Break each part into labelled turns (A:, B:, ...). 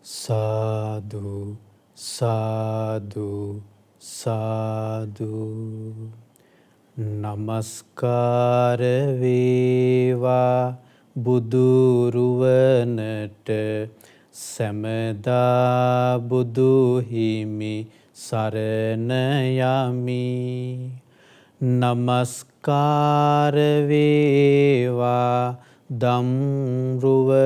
A: සාදු සාදු සාදු නමස්කාර වේවා බුදුරුවනට සැමදා බුදු හිමි සරණ යමි. නමස්කාර වේවා ධම්රුවනට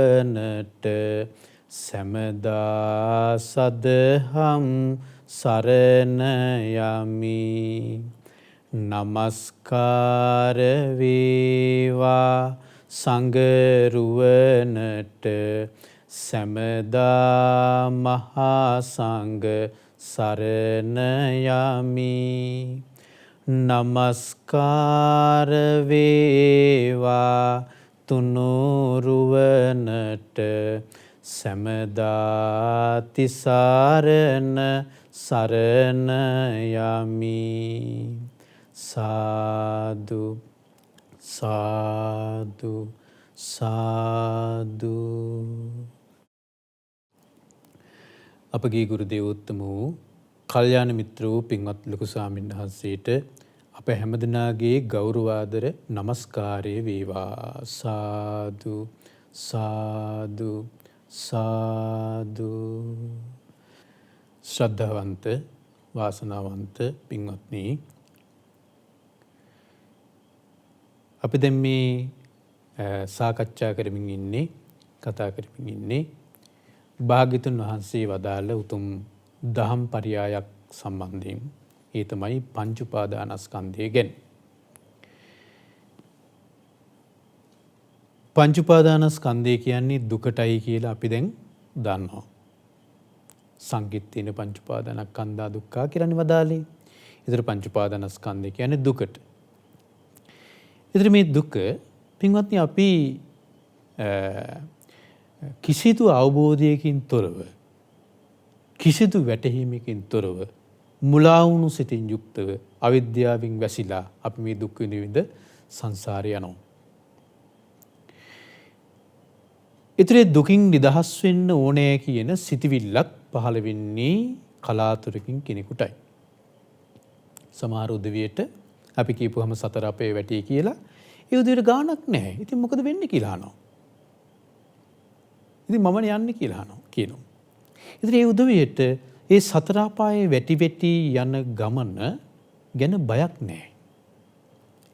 A: සැමදා සදහම් සරණ යමි. නමස්කාර වේවා සංඝරුවනට සැමදා මහා සංඝ සරණ යමි. නමස්කාර වේවා තුනුරුවනට සැමදා තිසරණ සරණ යමි. සාදු සාදු සාදු. අපගේ ගුරු දේවෝත්තම වූ කල්යාණ මිත්‍ර වූ පින්වත් ලොකු ස්වාමීන් වහන්සේට අප හැමදෙනාගේ ගෞරවාදර නමස්කාරය වේවා. සාදු සාදු සාදු. ශ්‍රද්ධාවන්ත වාසනාවන්ත පින්වත්නි, අපි දැන් මේ සාකච්ඡා කරමින් ඉන්නේ, කතා කරමින් ඉන්නේ භාග්‍යතුන් වහන්සේ වදාළ උතුම් දහම් පරයයක් සම්බන්ධයෙන්. ඒ තමයි පංච උපාදානස්කන්ධය ගැන. පංච උපාදානස්කන්ධය කියන්නේ දුකටයි කියලා අපි දැන් දන්නවා. සංකිට්ඨේන පංච උපාදානස්කන්ධා දුක්ඛා කියලානේ වදාළේ. ඒතර පංච උපාදානස්කන්ධය කියන්නේ දුකට. ඒතර මේ දුක පින්වත්නි අපි කිසිදු අවබෝධයකින් තොරව, කිසිදු වැටහීමකින් තොරව, මුලා වුණු සිතින් යුක්තව, අවිද්‍යාවෙන් වැසිලා අපි මේ දුක් විඳ සංසාරේ යනවා. ඉතින් දුකින් නිදහස් වෙන්න ඕනෑ කියන සිතිවිල්ලක් පහළ වෙන්නේ කලාතුරකින් කෙනෙකුටයි. සමහර උදවියට අපි කියපුවම සතර අපේ වැටි කියලා ඒ උදවියට ගාණක් නැහැ. ඉතින් මොකද වෙන්නේ කියලා අහනවා. ඉතින් මම යන්නේ කියලා අහනවා කියනවා. ඉතින් ඒ උදවියට ඒ සතර අපායේ වැටි වැටි යන ගමන ගැන බයක් නැහැ.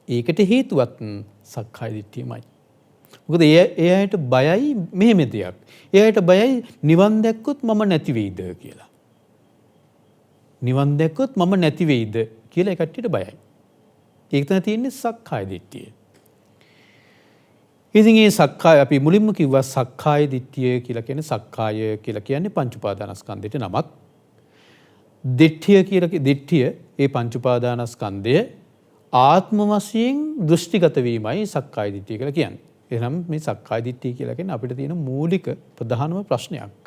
A: ඒකට හේතුවත් සක්කාය දිට්ඨියමයි. මොකද ඒ අයට බයයි මෙහෙම දෙයක්. ඒ අයට බයයි නිවන් දැක්කොත් මම නැති වෙයිද කියලා. නිවන් දැක්කොත් මම නැති වෙයිද කියලා ඒ කට්ටියට බයයි. ඒක තමයි තියෙන්නේ සක්කාය දිට්ඨිය. ඉතින් මේ සක්කාය අපි මුලින්ම කිව්වා සක්කාය දිට්ඨිය කියලා කියන්නේ, සක්කාය කියලා කියන්නේ පංච උපාදානස්කන්ධයට නමක්. දිට්ඨිය ඒ පංච උපාදානස්කන්ධය ආත්ම වශයෙන් දෘෂ්ටිගත වීමයි සක්කාය දිට්ඨිය කියලා කියන්නේ. එහෙනම් මේ සක්කාය දිට්ඨිය කියලා කියන්නේ අපිට තියෙන මූලික ප්‍රධානම ප්‍රශ්නයක්.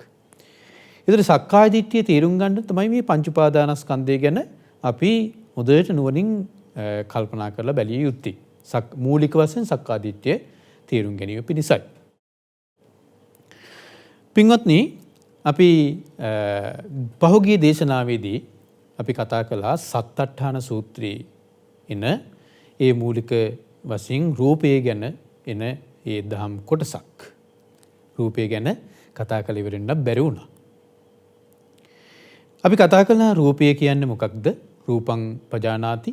A: ඒතර සක්කාය දිට්ඨිය තේරුම් ගන්න තමයි මේ පංච උපාදානස්කන්ධය ගැන අපි හොඳට නුවණින් කල්පනා කරලා බැලිය යුත්තේ. මූලික වශයෙන් සක්කාය දිට්ඨිය තේරුම් ගැනීම පිණිසයි. පින්වත්නි, අපි පහුගිය දේශනාවේදී අපි කතා කළා සත්තට්ඨාන සූත්‍රයේ එන ඒ මූලික වශයෙන් රූපය ගැන එන ඒ දහම් කොටසක්. රූපය ගැන කතා කළ ඉවරෙන්න බැරි වුණා. අපි කතා කළා රූපය කියන්නේ මොකක්ද? රූපං පජානාති.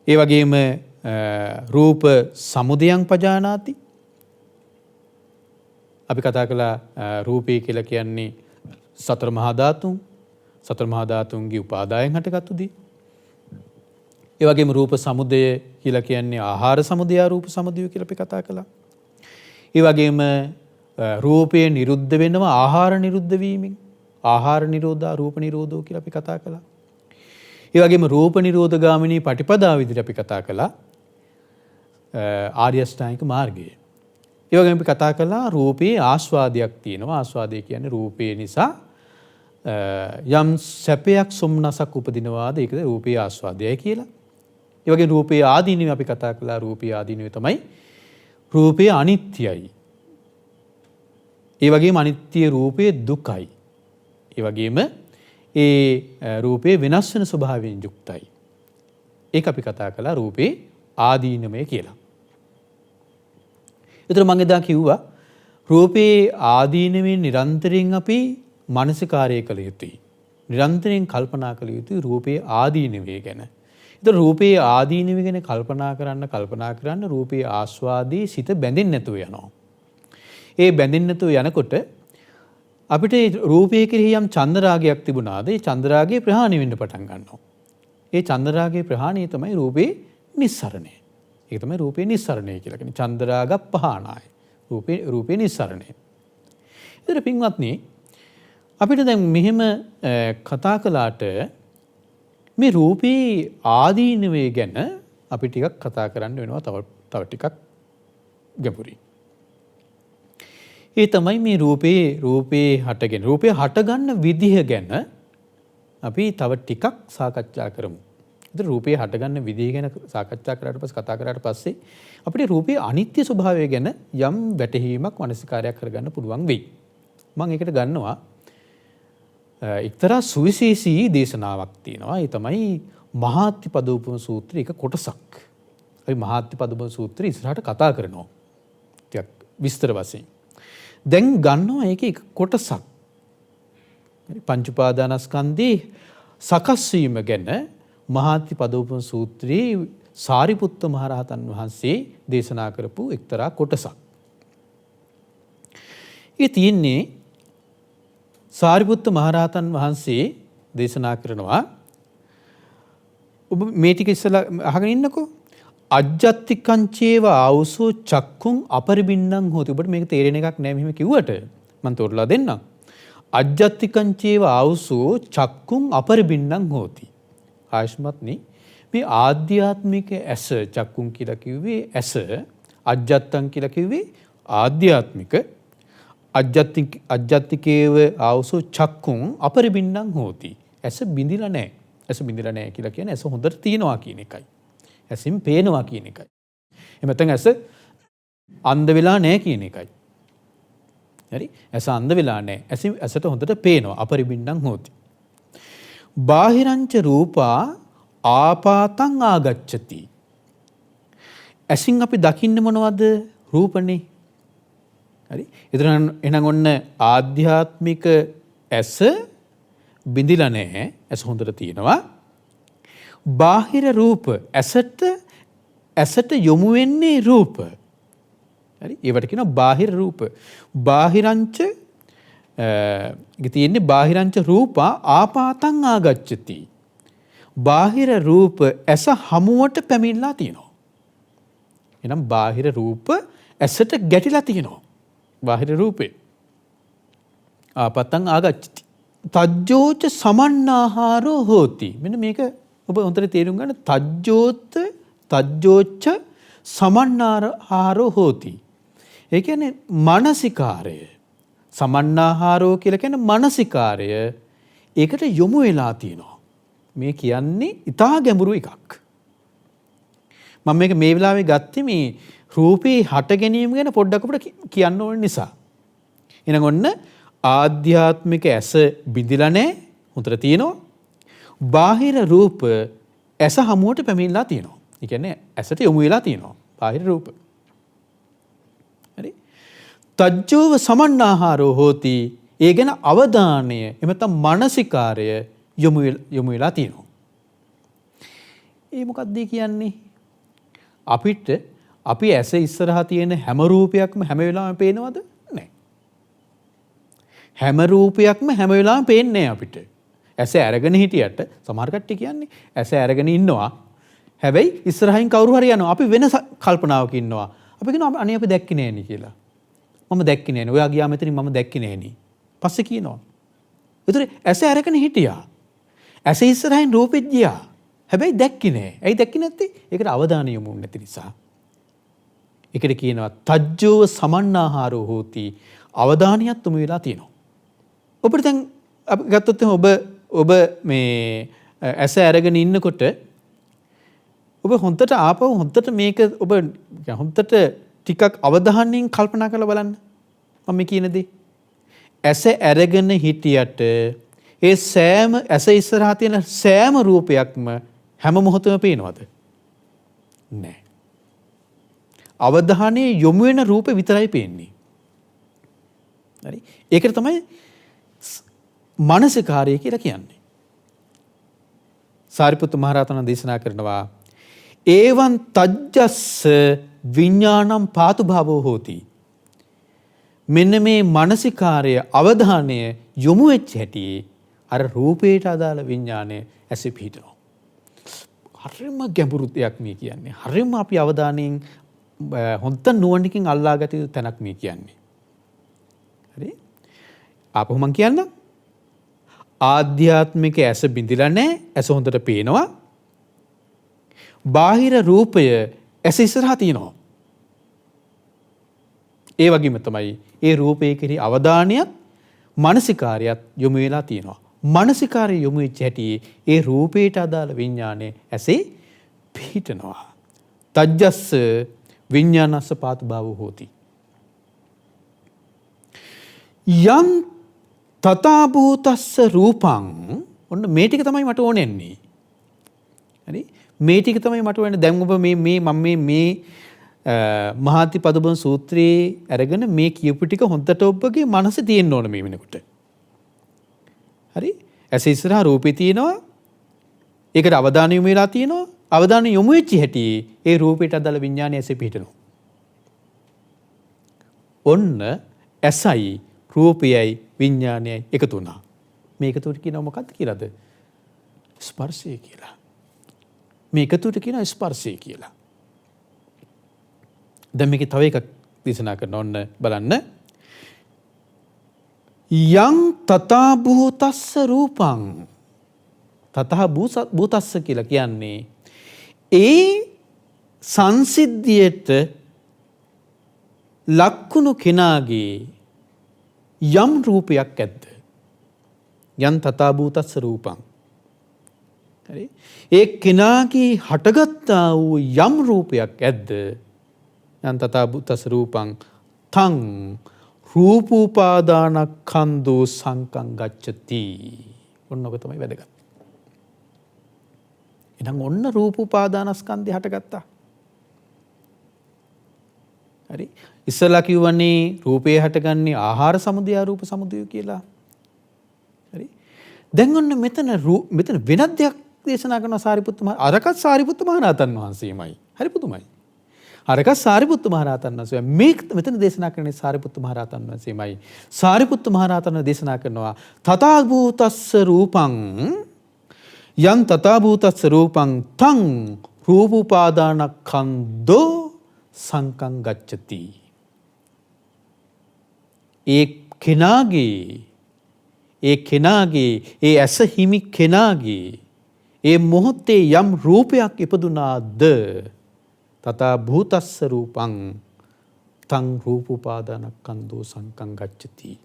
A: ඒ වගේම රූප සමුදයං පජානාති. අපි කතා කළා රූපය කියලා කියන්නේ සතර මහා ධාතුන්. සතර මහා ධාතුන්ගේ උපාදායෙන් හටගත්තු දේ. ඒ වගේම රූප සමුදය කියලා කියන්නේ ආහාර සමුදය, රූප සමුදය කියලා අපි කතා කළා. ඒ වගේම රූපය නිරුද්ධ වෙනවා ආහාර නිරුද්ධ වීමෙන්. ආහාර නිරෝධා රූප නිරෝධෝ කියලා අපි කතා කළා. ඒ වගේම රූප නිරෝධ ගාමිනී පටිපදාව විදිහට අපි කතා කළා ආර්ය අෂ්ටාංගික මාර්ගය. ඒ වගේම අපි කතා කළා රූපේ ආස්වාදයක් තියෙනවා. ආස්වාදය කියන්නේ රූපේ නිසා යම් සැපයක් සොම්නසක් උපදිනවාද ඒකද රූපේ ආස්වාදයයි කියලා. ඒ වගේ රූපේ ආදීනව අපි කතා කළා. රූපේ ආදීනව තමයි රූපය අනිත්‍යයි. ඒ වගේම අනිත්‍ය රූපයේ දුකයි. ඒ වගේම ඒ රූපේ වෙනස් වෙන ස්වභාවයෙන් යුක්තයි. ඒක අපි කතා කළා රූපේ ආදීනමය කියලා. ඒතර මම එදා කිව්වා රූපේ ආදීනමෙන් නිරන්තරයෙන් අපි මානසිකාරය කළ යුතුයි. නිරන්තරයෙන් කල්පනා කළ යුතුයි රූපේ ආදීනමය ගැන. ඒතර රූපේ ආදීනමය ගැන කල්පනා කරන්න රූපේ ආස්වාදී සිත බැඳෙන්නේ නැතුව යනවා. ඒ බැඳෙන්නේ නැතුව යනකොට අපිට රූපයේ කෙරෙහි යම් චන්දරාගයක් තිබුණාද ඒ චන්දරාගය ප්‍රහාණය වෙන්න පටන් ගන්නවා. ඒ චන්දරාගයේ ප්‍රහාණය තමයි රූපේ නිස්සරණය. ඒක තමයි රූපේ නිස්සරණය කියලා කියන්නේ. චන්දරාග පහාණාය. රූපේ නිස්සරණය. ඒතර පින්වත්නි අපිට දැන් මෙහෙම කතා කළාට මේ රූපේ ආදීනවය ගැන අපි ටිකක් කතා කරන්න වෙනවා තව ටිකක් ගැඹුරින්. ඒ තමයි මේ රූපේ හටගන්න විදිහ ගැන අපි තව ටිකක් සාකච්ඡා කරමු. ඒතර රූපේ හටගන්න විදිහ ගැන සාකච්ඡා කතා කරාට පස්සේ අපිට රූපේ අනිත්‍ය ස්වභාවය ගැන යම් වැටහීමක් මානසිකාරයක් කරගන්න පුළුවන් වෙයි. මම ඒකට ගන්නවා එක්තරා සුවිශේෂී දේශනාවක් තියෙනවා. ඒ තමයි මහාත්තිපදෝපම සූත්‍රයේ එක කොටසක්. අපි මහාත්තිපදෝපම සූත්‍රය ඉස්සරහට කතා කරනවා. ටිකක් විස්තර වශයෙන්. දැන් ගන්නවා ඒකේ එක කොටසක්. පංච උපාදානස්කන්ධේ සකස් වීම ගැන මහාත්තිපදෝපම සූත්‍රයේ සාරිපුත්ත මහරහතන් වහන්සේ දේශනා කරපු එක්තරා කොටසක්. ඒ තියෙන්නේ සාරිපුත්ත මහරහතන් වහන්සේ දේශනා කරනවා ඔබ මේ ටික ඉස්සලා අහගෙන ඉන්නකෝ. අජ්ජත්තිකංචේව ආවුසෝ චක්කුං අපරිබින්නං හෝති. ඔබට මේක තේරෙන එකක් නෑ මෙහෙම කිව්වට මම තෝරලා දෙන්නම්. අජ්ජත්තිකංචේව ආවුසෝ චක්කුං අපරිබින්නං හෝති. ආයස්මත්නි මේ ආධ්‍යාත්මික ඇස චක්කුං කියලා කිව්වේ ඇස, අජ්ජත්තං කියලා කිව්වේ ආධ්‍යාත්මික, අජ්ජත්තිකේව ආවුසෝ චක්කුං අපරිබින්නං හෝති. ඇස බිඳිලා නෑ. ඇස බිඳිලා නෑ කියලා කියන්නේ ඇස හොඳට තියෙනවා කියන එකයි. ඇසින් පේනවා කියන එකයි. එහෙම නැත්නම් ඇස අන්ධ වෙලා නැහැ කියන එකයි. හරි? ඇස අන්ධ වෙලා නැහැ. ඇසට හොඳට පේනවා. අපරිබින්නම් හෝති. බාහිරංච රූපා ආපාතං ආගච්ඡති. ඇසින් අපි දකින්නේ මොනවද? රූපනේ. හරි? එහෙනම් ඔන්න ආධ්‍යාත්මික ඇස බිඳිලා නැහැ. ඇස හොඳට තියෙනවා. බාහිර රූප ඇසට යොමු වෙන්නේ රූප. හරි? ඒවට කියනවා බාහිර රූප. බාහිරංච තියෙන්නේ බාහිරංච රූපා ආපාතං ආගච්ඡති. බාහිර රූප ඇස හමුවට පැමිණලා තියෙනවා. එහෙනම් බාහිර රූප ඇසට ගැටිලා තියෙනවා. බාහිර රූපේ. ආපතං ආගච්ඡති. තජ්ජෝච සමන්නාහාරෝ හෝති. මෙන්න මේක ඔබ හොඳට තේරුම් ගන්න. තජ්ජෝච්ච සමන්නාහාරෝ හෝති. ඒ කියන්නේ මානසිකාරය. සමන්නාහාරෝ කියලා කියන්නේ මානසිකාරය. ඒකට යොමු වෙලා තියෙනවා. මේ කියන්නේ ඊටා ගැඹුරු එකක්. මම මේක මේ වෙලාවේ ගත්තේ මේ රූපේ හට ගැනීම ගැන පොඩ්ඩක් අපිට කියන්න ඕන නිසා. එහෙනම් ඔන්න ආධ්‍යාත්මික ඇස බිඳිලා නැහැ. හොඳට තියෙනවා. බාහිර රූප ඇස හමුවට පැමිණලා තියෙනවා. ඒ කියන්නේ ඇසට යොමු වෙලා තියෙනවා. බාහිර රූප. හරි? තජ්ජෝව සමන්නාහාරෝ හෝති. ඒ ගැන අවධානය එහෙම නැත්නම් මානසිකාරය යොමු වෙලා තියෙනවා. ඒ මොකක්ද කියන්නේ? අපි ඇස ඉස්සරහා තියෙන හැම රූපයක්ම හැම වෙලාවෙම පේනවද? නැහැ. හැම රූපයක්ම හැම වෙලාවෙම පේන්නේ නැහැ අපිට. ඇස අරගෙන හිටියට සමහර කට්ටිය කියන්නේ ඇස අරගෙන ඉන්නවා. හැබැයි ඉස්සරහින් කවුරු හරි යනවා. අපි වෙන කල්පනාවක ඉන්නවා. අපි කියනවා අනේ අපි දැක්කේ නෑනේ කියලා. මම දැක්කේ නෑනේ. ඔයා ගියා මෙතනින් මම දැක්කේ නෑනේ. පස්සේ කියනවා. ඒතර ඇස අරගෙන හිටියා. ඇස ඉස්සරහින් රූපෙත් ගියා. හැබැයි දැක්කේ නෑ. ඇයි දැක්කේ නැත්තේ? ඒකට අවධානය යොමු නැති නිසා. ඒකට කියනවා තජ්ජෝව සමන්නාහාරෝ හෝති. අවධානයත් යොමු වෙලා තියෙනවා. ඔබට දැන් අපි ගත්තොත් ඔබ මේ ඇස අරගෙන ඉන්නකොට ඔබ හොඳට ආපහු හොඳට මේක ඔබ හොඳට ටිකක් අවධානයෙන් කල්පනා කරලා බලන්න. මම මේ කියන දේ ඇස ඇරගෙන හිටියට ඒ සෑම ඇස ඉස්සරහා තියෙන සෑම රූපයක්ම හැම මොහොතෙම පේනවද? නැහැ. අවධානයේ යොමු වෙන රූප විතරයි පේන්නේ. හරි. ඒකට තමයි මානසිකාරය කියලා කියන්නේ. සාරිපුත්ත මහ රහතන් දේශනා කරනවා ඒවං තජ්ජස්ස විඥානම් පාතු භාවෝ හෝති. මෙන්න මේ මානසිකාරය අවධානය යොමු වෙච්ච හැටි අර රූපයට අදාළ විඥානය ඇසෙ පිහිටනවා. හරිම ගැඹුරු දෙයක් මේ කියන්නේ. හරිම අපි අවධානයෙන් හොඳ නුවණකින් අල්ලාගත යුතු තැනක් මේ කියන්නේ. හරි? ආපහු මම කියන්නම්. ආධ්‍යාත්මික ඇස බිඳිලා නැහැ. ඇස හොඳට පේනවා. බාහිර රූපය ඇස ඉස්සරහා තියෙනවා. ඒ වගේම තමයි ඒ රූපයේ කෙරෙහි අවධානයත් මානසිකාරයත් යොමු වෙලා තියෙනවා. මානසිකාරය යොමු වෙච්ච හැටි ඒ රූපයට අදාළ විඥානය ඇසේ පිහිටනවා. තජ්ජස්ස විඥානස්ස පාතු භාවෝ හෝති. යම් තථා භූතස්ස රූපං ඔන්න මේ ටික තමයි මට ඕනෙන්නේ. හරි? මේ ටික තමයි මට ඕනේ. දැන් ඔබ මේ මහාති පදබන් සූත්‍රයේ අරගෙන මේ කියපු ටික හොඳට ඔබගේ මනසේ තියෙන්න ඕන මේ වෙනකොට. හරි? ඇස ඉස්සරහා රූපේ තියෙනවා. ඒකට අවධානය යොමු වෙලා තියෙනවා. අවධානය යොමු වෙච්ච හැටි ඒ රූපයට අදාළ විඥානය ඇසේ පිහිටනවා. ඔන්න ඇසයි රූපයයි විඥානයයි එකතු වුණා. මේ එකතුවට කියනවා මොකක්ද කියලාද? ස්පර්ශය කියලා. මේ එකතුවට කියනවා ස්පර්ශය කියලා. දැන් මේකේ තව එකක් දේශනා කරන්න ඕන බලන්න. යං තථා භූතස්ස රූපං තථා භූතස්ස කියලා කියන්නේ ඒ සංසිද්ධියට ලක්කුණු කෙනාගේ යම් රූපයක් ඇද්ද? යං තථා භූතස්ස රූපං. හරි? ඒ කෙනාගේ හටගත්තා වූ යම් රූපයක් ඇද්ද? යං තථා භූතස්ස රූපං තං රූපෝපාදානස්කන්ධෝ සංකං ගච්ඡති. ඔන්න ඔක තමයි වැදගත්. එහෙනම් ඔන්න රූපෝපාදානස්කන්ධය හටගත්තා. හරි? ඉස්සලා කිව්වනේ රූපේ හටගන්නේ ආහාර සමුදය රූප සමුදය කියලා. හරි? දැන් ඔන්න මෙතන වෙනත් දෙයක් දේශනා කරන සාරිපුත්ත මහ අරකත් සාරිපුත්ත මහ රහතන් වහන්සේමයි. හරි පුදුමයි. අරක සාරිපුත්ත මහ රහතන් වහන්සේ මේ මෙතන දේශනා කරන්නේ සාරිපුත්ත මහ රහතන් වහන්සේමයි. සාරිපුත්ත මහ රහතන් දේශනා කරනවා තථා භූතස්ස රූපං යං තථා භූතස්ස රූපං තං රූපෝපාදානස්කන්ධෝ සංකං ගච්ඡති. ඒ කෙනාගේ ඒ ඇස හිමි කෙනාගේ ඒ මොහොතේ යම් රූපයක් ඉපදුනාද තථා භූතස්ස රූපං තං රූපෝපාදානස්කන්ධෝ සංකං ගච්ඡති.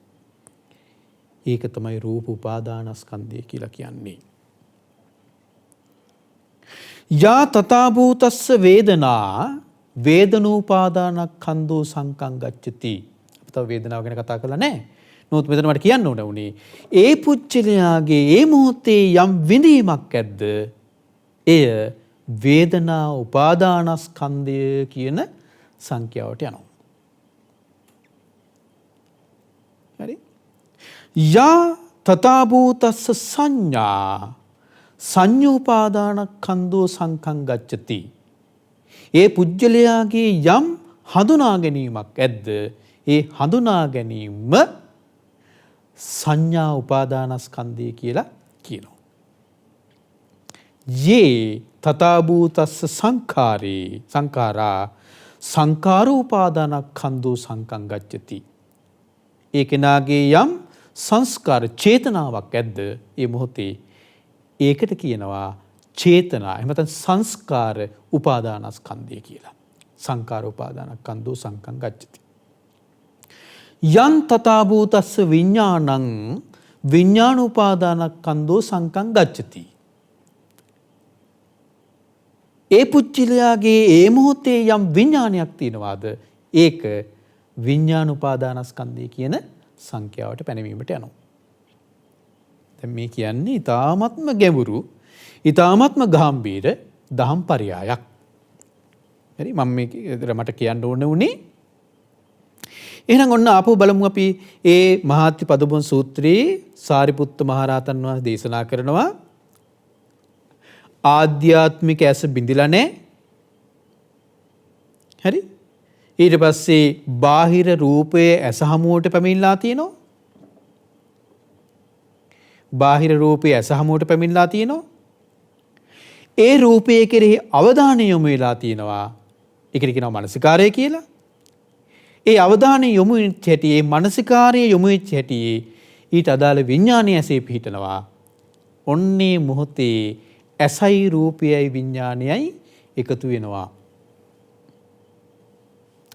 A: ඒක තමයි රූපෝපාදානස්කන්ධය කියලා කියන්නේ. යා තථා භූතස්ස වේදනා වේදනෝපාදානස්කන්ධෝ සංකං ගච්ඡති. අපි තව වේදනාව ගැන කතා කරලා නැහැ. නමුත් මෙතන මට කියන්න උනේ ඒ පුච්චලයාගේ ඒ මොහොතේ යම් විඳීමක් ඇද්ද? එය වේදනා උපාදානස්කන්ධය කියන සංඛ්‍යාවට යනවා. හරි? යා තථා භූතස්ස සංඥා සංඤ්ඤෝපාදානස්කන්ධෝ සංකං ගච්ඡති. ඒ පුජ්‍යලයාගේ යම් හඳුනා ගැනීමක් ඇද්ද? ඒ හඳුනා ගැනීම සංඥා උපාදානස්කන්ධය කියලා කියනවා. යේ තථා භූතස්ස සංඛාරා සංඛාරෝපාදානස්කන්ධෝ සංකං ගච්ඡති. ඒ කෙනාගේ යම් සංස්කාර චේතනාවක් ඇද්ද? ඒ මොහොතේ ඒකට කියනවා චේතනා එහෙම නැත්නම් සංස්කාර උපාදානස්කන්ධය කියලා. සංඛාර උපාදානස්කන්ධෝ සංකං ගච්ඡති. යං තථා භූතස්ස විඥානං විඥාන උපාදානස්කන්ධෝ සංකං ගච්ඡති. ඒ පුච්චිලයාගේ ඒ මොහොතේ යම් විඥානයක් තියෙනවාද? ඒක විඥාන උපාදානස්කන්ධය කියන සංඛ්‍යාවට පැනවීමට යනවා. දැන් මේ කියන්නේ ඊ타ත්ම ගැඹුරු, ඊ타ත්ම ගාම්භීර දහම් පරයයක්. හරි මම මේක මට කියන්න ඕන උනේ. එහෙනම් ඔන්න ආපහු බලමු අපි ඒ මහාත්ති පදබොන් සූත්‍රයේ සාරිපුත්ත මහරහතන් වහන්සේ දේශනා කරනවා ආධ්‍යාත්මික ඇස බිඳිලා නැහැ. හරි? ඊට පස්සේ බාහිර රූපයේ ඇස හමුවට පැමිණලා තියෙනවා. බාහිර රූපයේ ඇස හමුවට පැමිණලා තියෙනවා. ඒ රූපයේ කෙරෙහි අවධානය යොමු වෙලා තියෙනවා. ඒකට කියනවා මානසිකාරය කියලා. ඒ අවධානය යොමු වෙච්ච හැටි, ඒ මානසිකාරය යොමු වෙච්ච හැටි ඊට අදාළ විඥානය ඇසේ පිහිටනවා. ඔන්නේ මොහොතේ ඇසයි රූපයයි විඥානයයි එකතු වෙනවා.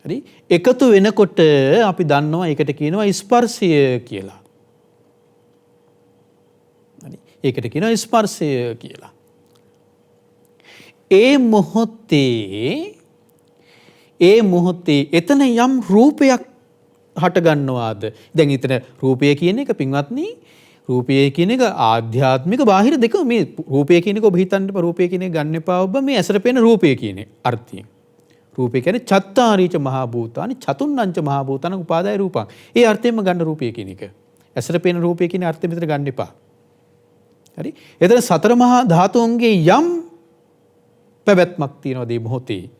A: හරි? එකතු වෙනකොට අපි දන්නවා ඒකට කියනවා ස්පර්ශය කියලා. හරි? ඒකට කියනවා ස්පර්ශය කියලා. ඒ මොහොතේ එතන යම් රූපයක් හට ගන්නවාද? දැන් ඊතන රූපය කියන එක පින්වත්නි, රූපය කියන එක ආධ්‍යාත්මික බාහිර දෙක. මේ රූපය කියන එක ඔබ හිතන්න එපා, රූපය කියන එක ගන්න එපා ඔබ මේ ඇසට පේන රූපය කියන අර්ථයෙන්. රූපය කියන්නේ චත්තාරීච මහා භූතානි චතුන්නංච මහා භූතාන උපාදාය රූපං. ඒ අර්ථයෙන්ම ගන්න රූපය කියන එක. ඇසට පේන රූපය කියන අර්ථයෙන් විතර ගන්න එපා. හරි? එතන සතර මහා ධාතුන්ගේ යම් පැවැත්මක් තියෙනවා මේ මොහොතේ.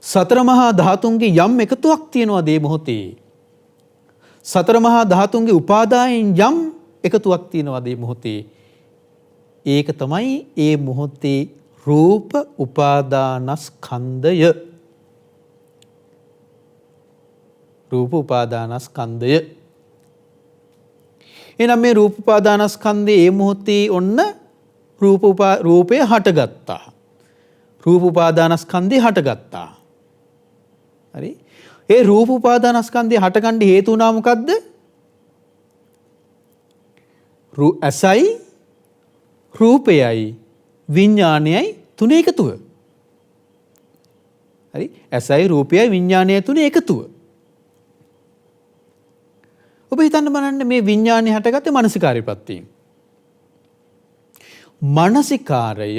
A: සතර මහා ධාතුන්ගේ යම් එකතුවක් තියෙනවා මේ මොහොතේ. සතර මහා ධාතුන්ගේ උපාදායෙන් යම් එකතුවක් තියෙනවා මේ මොහොතේ. ඒක තමයි ඒ මොහොතේ රූප උපාදානස්කන්ධය. රූප උපාදානස්කන්ධය. එහෙනම් මේ රූප උපාදානස්කන්ධයේ ඒ මොහොතේ ඔන්න රූපය හටගත්තා. රූප උපාදානස්කන්ධය හටගත්තා. හරි? ඒ රූප උපාදානස්කන්ධය හටගන්න හේතු වුණා මොකද්ද? ඇසයි රූපයයි විඥානයයි තුනේ එකතුව. හරි? ඇසයි රූපයයි විඥානයයි තුනේ එකතුව. ඔබ හිතන්න බලන්න මේ විඥානය හටගත්තේ මානසිකාරය ප්‍රත්‍යයෙන්. මානසිකාරය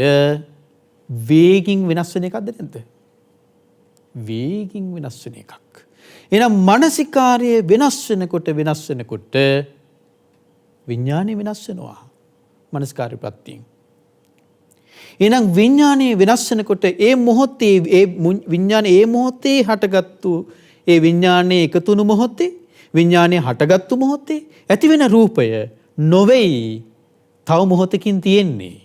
A: වේගින් වෙනස් වෙන එකක්ද නැද්ද? වේගින් වෙනස් වෙන එකක්. එහෙනම් මානසිකාරය වෙනස් වෙනකොට විඥානය වෙනස් වෙනවා. මානසිකාරය ප්‍රත්‍යයෙන්. එහෙනම් විඥානය වෙනස් වෙනකොට ඒ මොහොතේ ඒ විඥානය ඒ මොහොතේ හටගත්තු ඒ විඥානයේ එකතුණු මොහොතේ විඥානයේ හටගත්තු මොහොතේ ඇති වෙන රූපය නොවේයි තව මොහොතකින් තියෙන්නේ.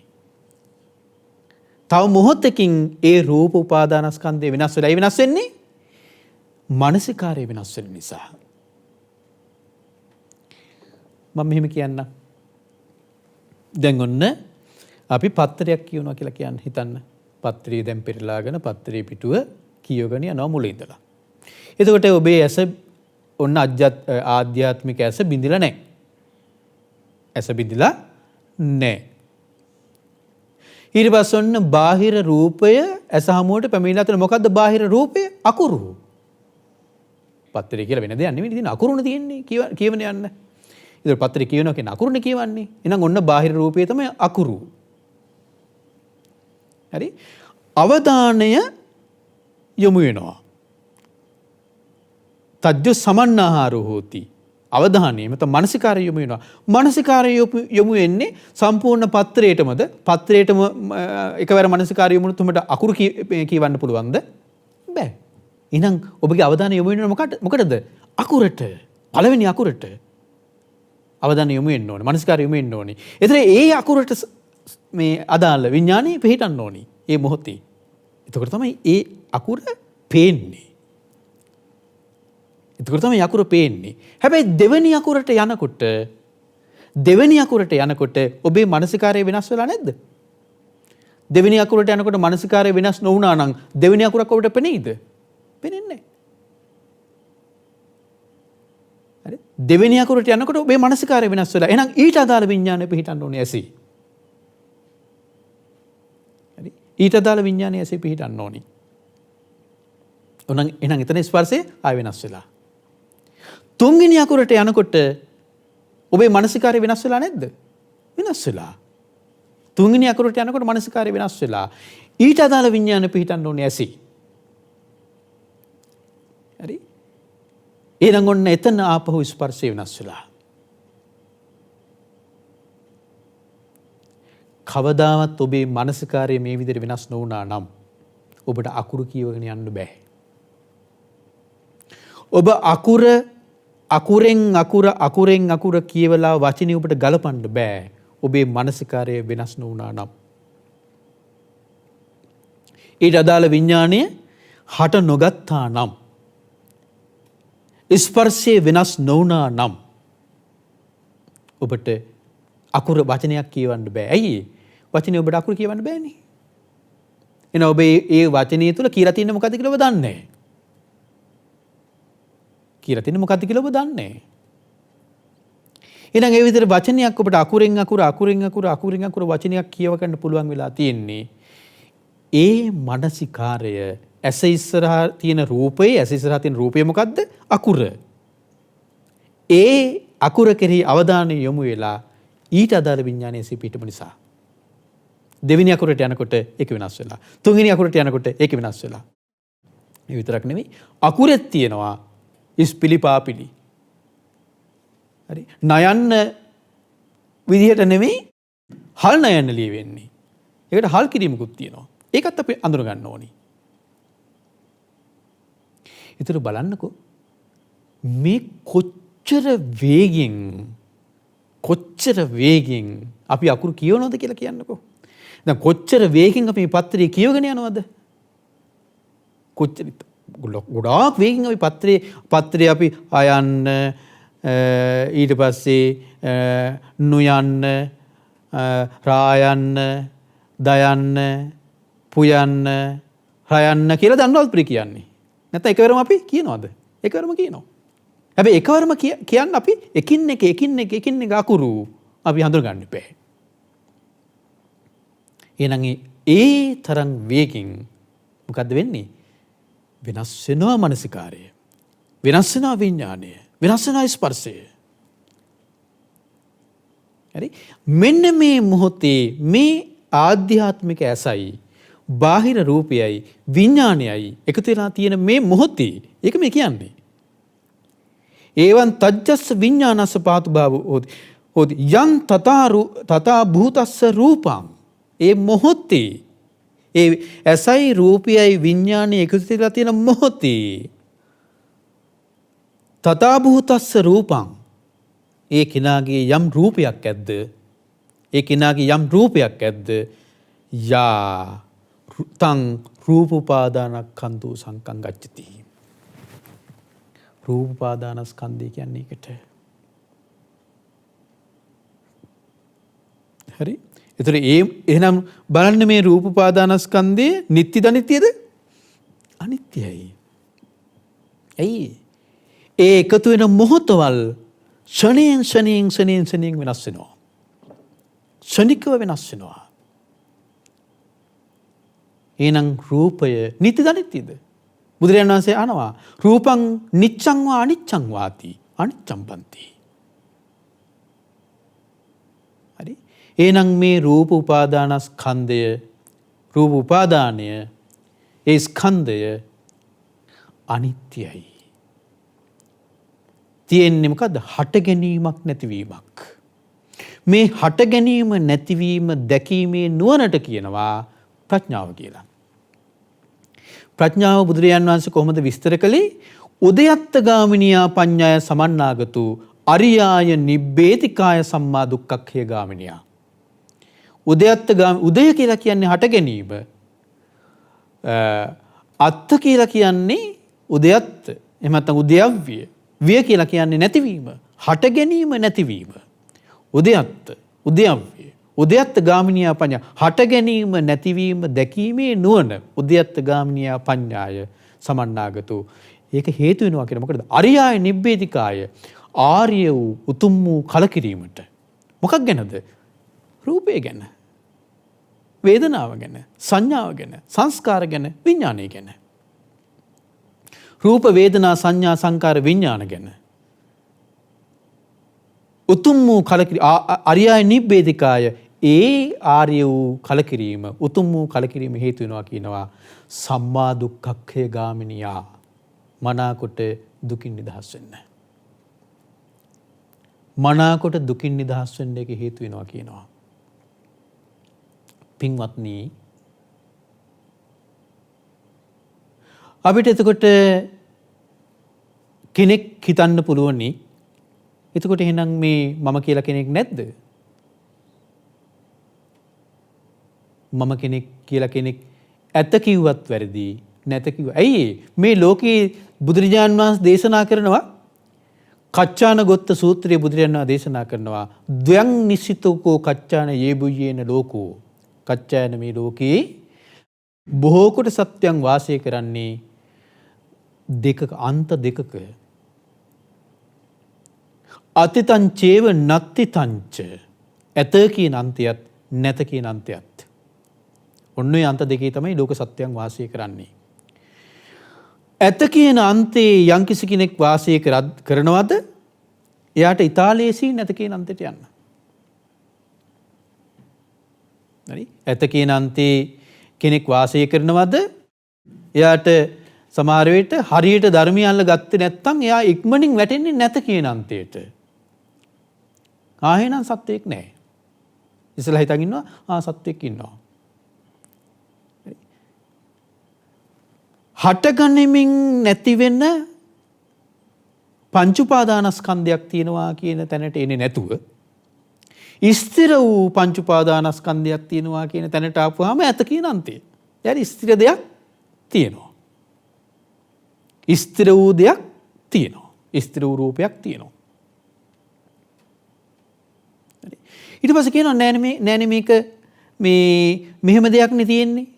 A: තව මොහොතකින් ඒ රූප උපාදානස්කන්ධය වෙනස් වෙලා වෙනස් වෙන්නේ මානසිකාරය වෙනස් වෙන නිසා. මම මෙහෙම කියන්න. දැන් ඔන්න අපි පත්‍රයක් කියවනවා කියලා කියන්න හිතන්න. පත්‍රය දැන් පෙරලාගෙන පත්‍රයේ පිටුව කියවගෙන යනවා මුල ඉඳලා. එතකොට ඔබේ ඇස ඔන්න ආධ්‍යාත්මික ඇස බිඳිලා නැහැ. ඇස බිඳිලා නැහැ. ඊට පස්සේ ඔන්න බාහිර රූපය ඇස හමුවට පැමිණලා තියෙන මොකද්ද බාහිර රූපය? අකුරු. පත්‍රය කියලා වෙන දෙයක් නෙවෙයි තියෙන අකුරුනේ තියෙන්නේ කියවන යන්න. ඉතින් පත්‍රය කියවනවා කියන අකුරුනේ කියවන්නේ. එහෙනම් ඔන්න බාහිර රූපය තමයි අකුරු. හරි? අවධානය යොමු වෙනවා. තජ්ජ සමන්නාහාරෝ හෝති. අවධානය මත මානසිකාරය යොමු වෙනවා. මානසිකාරය යොමු වෙන්නේ සම්පූර්ණ පත්‍රයටමද? පත්‍රයටම එකවර මානසිකාරය යොමු වුණොත් උඹට අකුරු කියවන්න පුළුවන්ද? බෑ. එහෙනම් ඔබගේ අවධානය යොමු වෙන්නේ මොකටද? අකුරට. පළවෙනි අකුරට. අවධානය යොමු වෙන්න ඕනේ. මානසිකාරය යොමු වෙන්න ඕනේ. ඒතර ඒ අකුරට මේ අදාළ විඥානය පිහිටන්න ඕනේ. ඒ මොහොතේ. එතකොට තමයි ඒ අකුර පේන්නේ. එතකොට තමයි අකුර පේන්නේ. හැබැයි දෙවෙනි අකුරට යනකොට ඔබේ මානසිකාරය වෙනස් වෙලා නැද්ද? දෙවෙනි අකුරට යනකොට මානසිකාරය වෙනස් නොවුණා නම් දෙවෙනි අකුරක් ඔබට පෙනෙයිද? පෙනෙන්නේ නැහැ. හරි? දෙවෙනි අකුරට යනකොට ඔබේ මානසිකාරය වෙනස් වෙලා. එහෙනම් ඊට අදාළ විඥානය පිහිටන්න ඕනේ ඇසී. හරි? ඊට අදාළ විඥානය ඇසී පිහිටන්න ඕනේ. එහෙනම් එතන ස්පර්ශය ආය වෙනස් වෙලා. තුන්වෙනි අකුරට යනකොට ඔබේ මානසිකාරය වෙනස් වෙලා නැද්ද? වෙනස් වෙලා. තුන්වෙනි අකුරට යනකොට මානසිකාරය වෙනස් වෙලා. ඊට අදාළ විඥාන පිහිටන්න ඕනේ ඇසි. හරි? ඊළඟ ඔන්න එතන ආපහු ස්පර්ශය වෙනස් වෙලා. කවදාවත් ඔබේ මානසිකාරය මේ විදිහට වෙනස් නොවුණා නම් ඔබට අකුරු කියවගෙන යන්න බෑ. ඔබ අකුරෙන් අකුර කියවලා වචනේ ඔබට ගලපන්න බෑ. ඔබේ මානසිකාරය වෙනස් නොවුණා නම්. ඊට අදාළ විඥාණය හට නොගත්තා නම්, ස්පර්ශය වෙනස් නොවුණා නම් ඔබට අකුර වචනයක් කියවන්න බෑ. ඇයි? වචනේ ඔබට අකුරු කියවන්න බෑනේ. එහෙනම් ඔබ ඒ වචනේ තුල කියලා තියෙන්නේ මොකද්ද කියලා ඔබ දන්නේ නැහැ. කියලා තියෙන්නේ මොකද්ද කියලා ඔබ දන්නේ නැහැ. එහෙනම් ඒ විදිහට වචනයක් ඔබට අකුරෙන් අකුර වචනයක් කියව ගන්න පුළුවන් වෙලා තියෙන්නේ. ඒ මානසිකාරය ඇස ඉස්සරහා තියෙන රූපය මොකද්ද? අකුර. ඒ අකුර කෙරෙහි අවධානය යොමු වෙලා ඊට අදාළ විඥානයේ සිපීටම නිසා. දෙවෙනි අකුරට යනකොට ඒක වෙනස් වෙලා. තුන්වෙනි අකුරට යනකොට ඒක වෙනස් වෙලා. මේ විතරක් නෙමෙයි අකුරෙත් තියෙනවා ඉස්පිලි පාපිලි. හරි. නයන්න විදිහට නෙමෙයි හල් නයන්න ලියවෙන්නේ. ඒකට හල් කිරීමකුත් තියෙනවා. ඒකත් අපි අඳුර ගන්න ඕනි. ඊතර බලන්නකෝ මේ කොච්චර වේගෙන් අපි අකුරු කියවනවද කියලා කියන්නකෝ. දැන් කොච්චර වේගෙන් අපි මේ පත්‍රය කියවගෙන යනවද? ගොඩාක් වේගෙන් අපි පත්‍රය අපි අයන්න ඊට පස්සේ නුයන්න රායන්න දයන්න පුයන්න රයන්න කියලා දන්නවද ප්‍රි කියන්නේ? නැත්නම් එකවරම අපි කියනවද? එකවරම කියනවා. හැබැයි එකවරම කියන්න අපි එකින් එක අකුරු අපි හඳුනගන්න බෑ. එහෙනම් ඒ තරම් වේගින් මොකද්ද වෙන්නේ? වෙනස් වෙනවා මානසිකාරය. වෙනස් වෙනවා විඥාණය. වෙනස් වෙනවා ස්පර්ශය. හරි? මෙන්න මේ මොහොතේ මේ ආධ්‍යාත්මික ඇසයි බාහිර රූපයයි විඥානයයි එකතු වෙලා තියෙන මේ මොහොතේ ඒක මේ කියන්නේ. ඒවන් තජ්ජස්ස විඥානස්ස පාතු භාව හොති යං තථා භූතස්ස රූපං. ඒ මොහොතේ ඒ ඇසයි රූපයයි විඥානය එකතු වෙලා තියෙන මොහොතේ තථා භූතස්ස රූපං. ඒ කෙනාගේ යම් රූපයක් ඇද්ද? යා තං රූපපාදානස්කන්ධෝ සංකං ගච්ඡති. රූපපාදානස්කන්ධය කියන්නේ ඒකට. හරි? ඒතර එහෙනම් බලන්න මේ රූපපාදානස්කන්ධය නිට්ටිද අනිත්‍යද? අනිත්‍යයි. ඇයි? ඒ එකතු වෙන මොහොතවල් ෂණයෙන් වෙනස් වෙනවා. ෂණිකව වෙනස් වෙනවා. එහෙනම් රූපය නිට්ටිද අනිත්‍යද? බුදුරජාණන් වහන්සේ අහනවා රූපං නිච්ඡං වා අනිච්ඡං වාති අනිච්ඡං පන්ති. හරි? එහෙනම් මේ රූප උපාදානය ඒ ස්කන්ධය අනිත්‍යයි. තියෙන්නේ මොකද්ද? හට ගැනීමක් නැතිවීමක්. මේ හට ගැනීම නැතිවීම දැකීමේ නුවණට කියනවා ප්‍රඥාව කියලා. ප්‍රඥාව බුදුරජාන් වහන්සේ කොහොමද විස්තර කළේ? උදයත්ත ගාමිනියා පඤ්ඤාය සමන්නාගතු අරියාය නිබ්බේතිකාය සම්මා දුක්ඛක්ඛය ගාමිනියා. උදය කියලා කියන්නේ හට ගැනීම. අත්ත කියලා කියන්නේ උදයත්ත. එහෙම නැත්නම් උදයව්‍ය. විය කියලා කියන්නේ නැතිවීම. හට ගැනීම නැතිවීම. උදයත්ත. උදයත්ත ගාමිනියා පඤ්ඤා. හට ගැනීම නැතිවීම දැකීමේ නුවණ උදයත්ත ගාමිනියා පඤ්ඤාය සමන්නාගතු. ඒක හේතු වෙනවා කියන මොකද? අරියාය නිබ්බේධිකාය ආර්ය වූ උතුම් වූ කලකිරීමට. මොකක් ගැනද? රූපය ගැන. වේදනාව ගැන. සංඥාව ගැන. සංස්කාර ගැන. විඥානය ගැන. රූප වේදනා සංඥා සංකාර විඥාන ගැන. උතුම් වූ අරියයි නිබ්බේධිකාය ඒ ආර්ය වූ කලකිරීම උතුම් වූ කලකිරීම හේතු වෙනවා කියනවා සම්මා දුක්ඛක්ඛය ගාමිනියා මනාකොට දුකින් නිදහස් වෙන්න. මනාකොට දුකින් නිදහස් වෙන්න එක හේතු වෙනවා කියනවා. පින්වත්නි අපිට එතකොට කෙනෙක් හිතන්න පුළුවනි එතකොට එහෙනම් මේ මම කියලා කෙනෙක් නැද්ද? මම කෙනෙක් කියලා කෙනෙක් ඇත කිව්වත් වැරදි නැත කිව්ව. ඇයි මේ ලෝකේ බුදුරජාන් වහන්සේ දේශනා කරනවා කච්චාන ගොත්ත සූත්‍රයේ බුදුරජාණන් වහන්සේ දේශනා කරනවා ද්වයං නිසිතකෝ කච්චාන යේබුයේන ලෝකෝ කච්චායන මේ ලෝකේ බොහෝ කොට සත්‍යයන් වාසය කරන්නේ දෙකක අන්ත දෙකක අතිතං චේව නත්තිතංච ඇත කියන අන්තයත් නැත කියන අන්තයත් ඔන්න ඔය අන්ත දෙකේ තමයි ලෝක සත්‍යයන් වාසය කරන්නේ. ඇත කියන අන්තේ යම්කිසි කෙනෙක් වාසය කරනවද එයාට ඉතාලේසි නැත කියන අන්තයට යන්න. හරි? ඇත කියන අන්තේ කෙනෙක් වාසය කරනවද එයාට සමහර වෙලට හරියට ධර්මය අල්ල ගත්තේ නැත්නම් එයා ඉක්මනින් වැටෙන්නේ නැත කියන අන්තයට. ආයෙනම් සත්‍යයක් නැහැ. ඉස්සලා හිතන් ඉන්නවා සත්‍යයක් ඉන්නවා. හටගනිමින් නැති වෙන පංච උපාදානස්කන්ධයක් තියෙනවා කියන තැනට එන්නේ නැතුව ස්ථිර වූ පංච උපාදානස්කන්ධයක් තියෙනවා කියන තැනට ආපුවාම ඇත කියන අන්තය. يعني ස්ථිර දෙයක් තියෙනවා. ස්ථිර වූ දෙයක් තියෙනවා. ස්ථිර වූ රූපයක් තියෙනවා. ඊට පස්සේ කියනවා නෑනේ මේක මෙහෙම දෙයක් නේ තියෙන්නේ.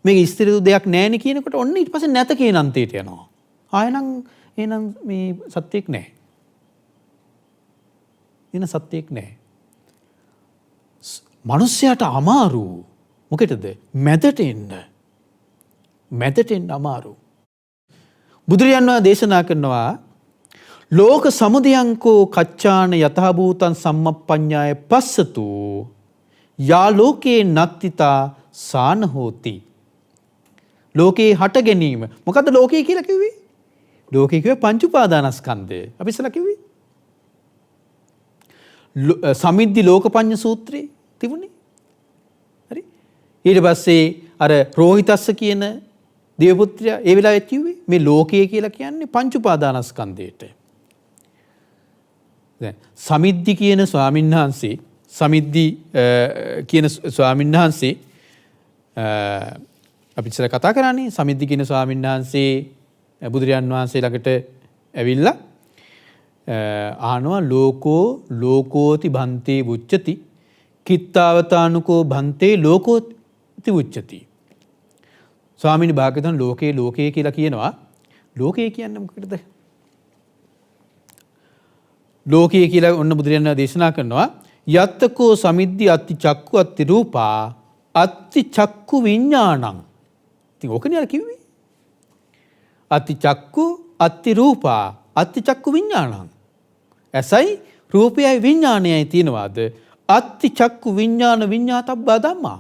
A: මේක ස්ථිර දෙයක් නෑනේ කියනකොට ඔන්න ඊට පස්සේ නැත කියන අන්තයට යනවා. ආයෙනම් එහෙනම් මේ සත්‍යයක් නෑ. එන සත්‍යයක් නෑ. මිනිස්යාට අමාරු මොකටද? මැදට එන්න. මැදට එන්න අමාරු. බුදුරජාණන් වහන්සේ දේශනා කරනවා ලෝක සමුදයංකෝ කච්චාන යතහභූතං සම්මප්පඤ්ඤාය පස්සතු යා ලෝකේ නත්තිතා සාන හෝති. ලෝකේ හට ගැනීම. මොකද්ද ලෝකේ කියලා කිව්වේ? ලෝකේ කිව්වේ පංච උපාදානස්කන්ධය. අපි ඉස්සලා කිව්වේ. සමිද්දි ලෝකපඤ්ඤ සූත්‍රයේ තිබුණේ. හරි? ඊට පස්සේ අර රෝහිතස්ස කියන දේවපුත්‍රයා ඒ වෙලාවේ කිව්වේ මේ ලෝකය කියලා කියන්නේ පංච උපාදානස්කන්ධයට. දැන් සමිද්දි කියන ස්වාමීන් වහන්සේ සමිද්දි කියන ස්වාමීන් වහන්සේ අපි ඉස්සර කතා කරන්නේ සමිද්දි කියන ස්වාමීන් වහන්සේ බුදුරජාන් වහන්සේ ළඟට ඇවිල්ලා ආනවා ලෝකෝති භන්තේ උච්චති කිත්තාවතානුකෝ භන්තේ ලෝකෝති උච්චති. ස්වාමීනි භාග්‍යවතුන් ලෝකේ කියලා කියනවා. ලෝකේ කියන්නේ මොකටද? ලෝකයේ කියලා ඔන්න බුදුරජාණන් වහන්සේ දේශනා කරනවා යත්තකෝ සමිද්දි අත්ති චක්කු අත්ති රූපා අත්ති චක්කු විඥානං. ඉතින් ඕකනේ අර කිව්වේ. අත්ති චක්කු අත්ති රූපා අත්ති චක්කු විඥානං. ඇසයි රූපයයි විඥානයයි තියෙනවාද? අත්ති චක්කු විඥාන විඤ්ඤාතබ්බා ධම්මා.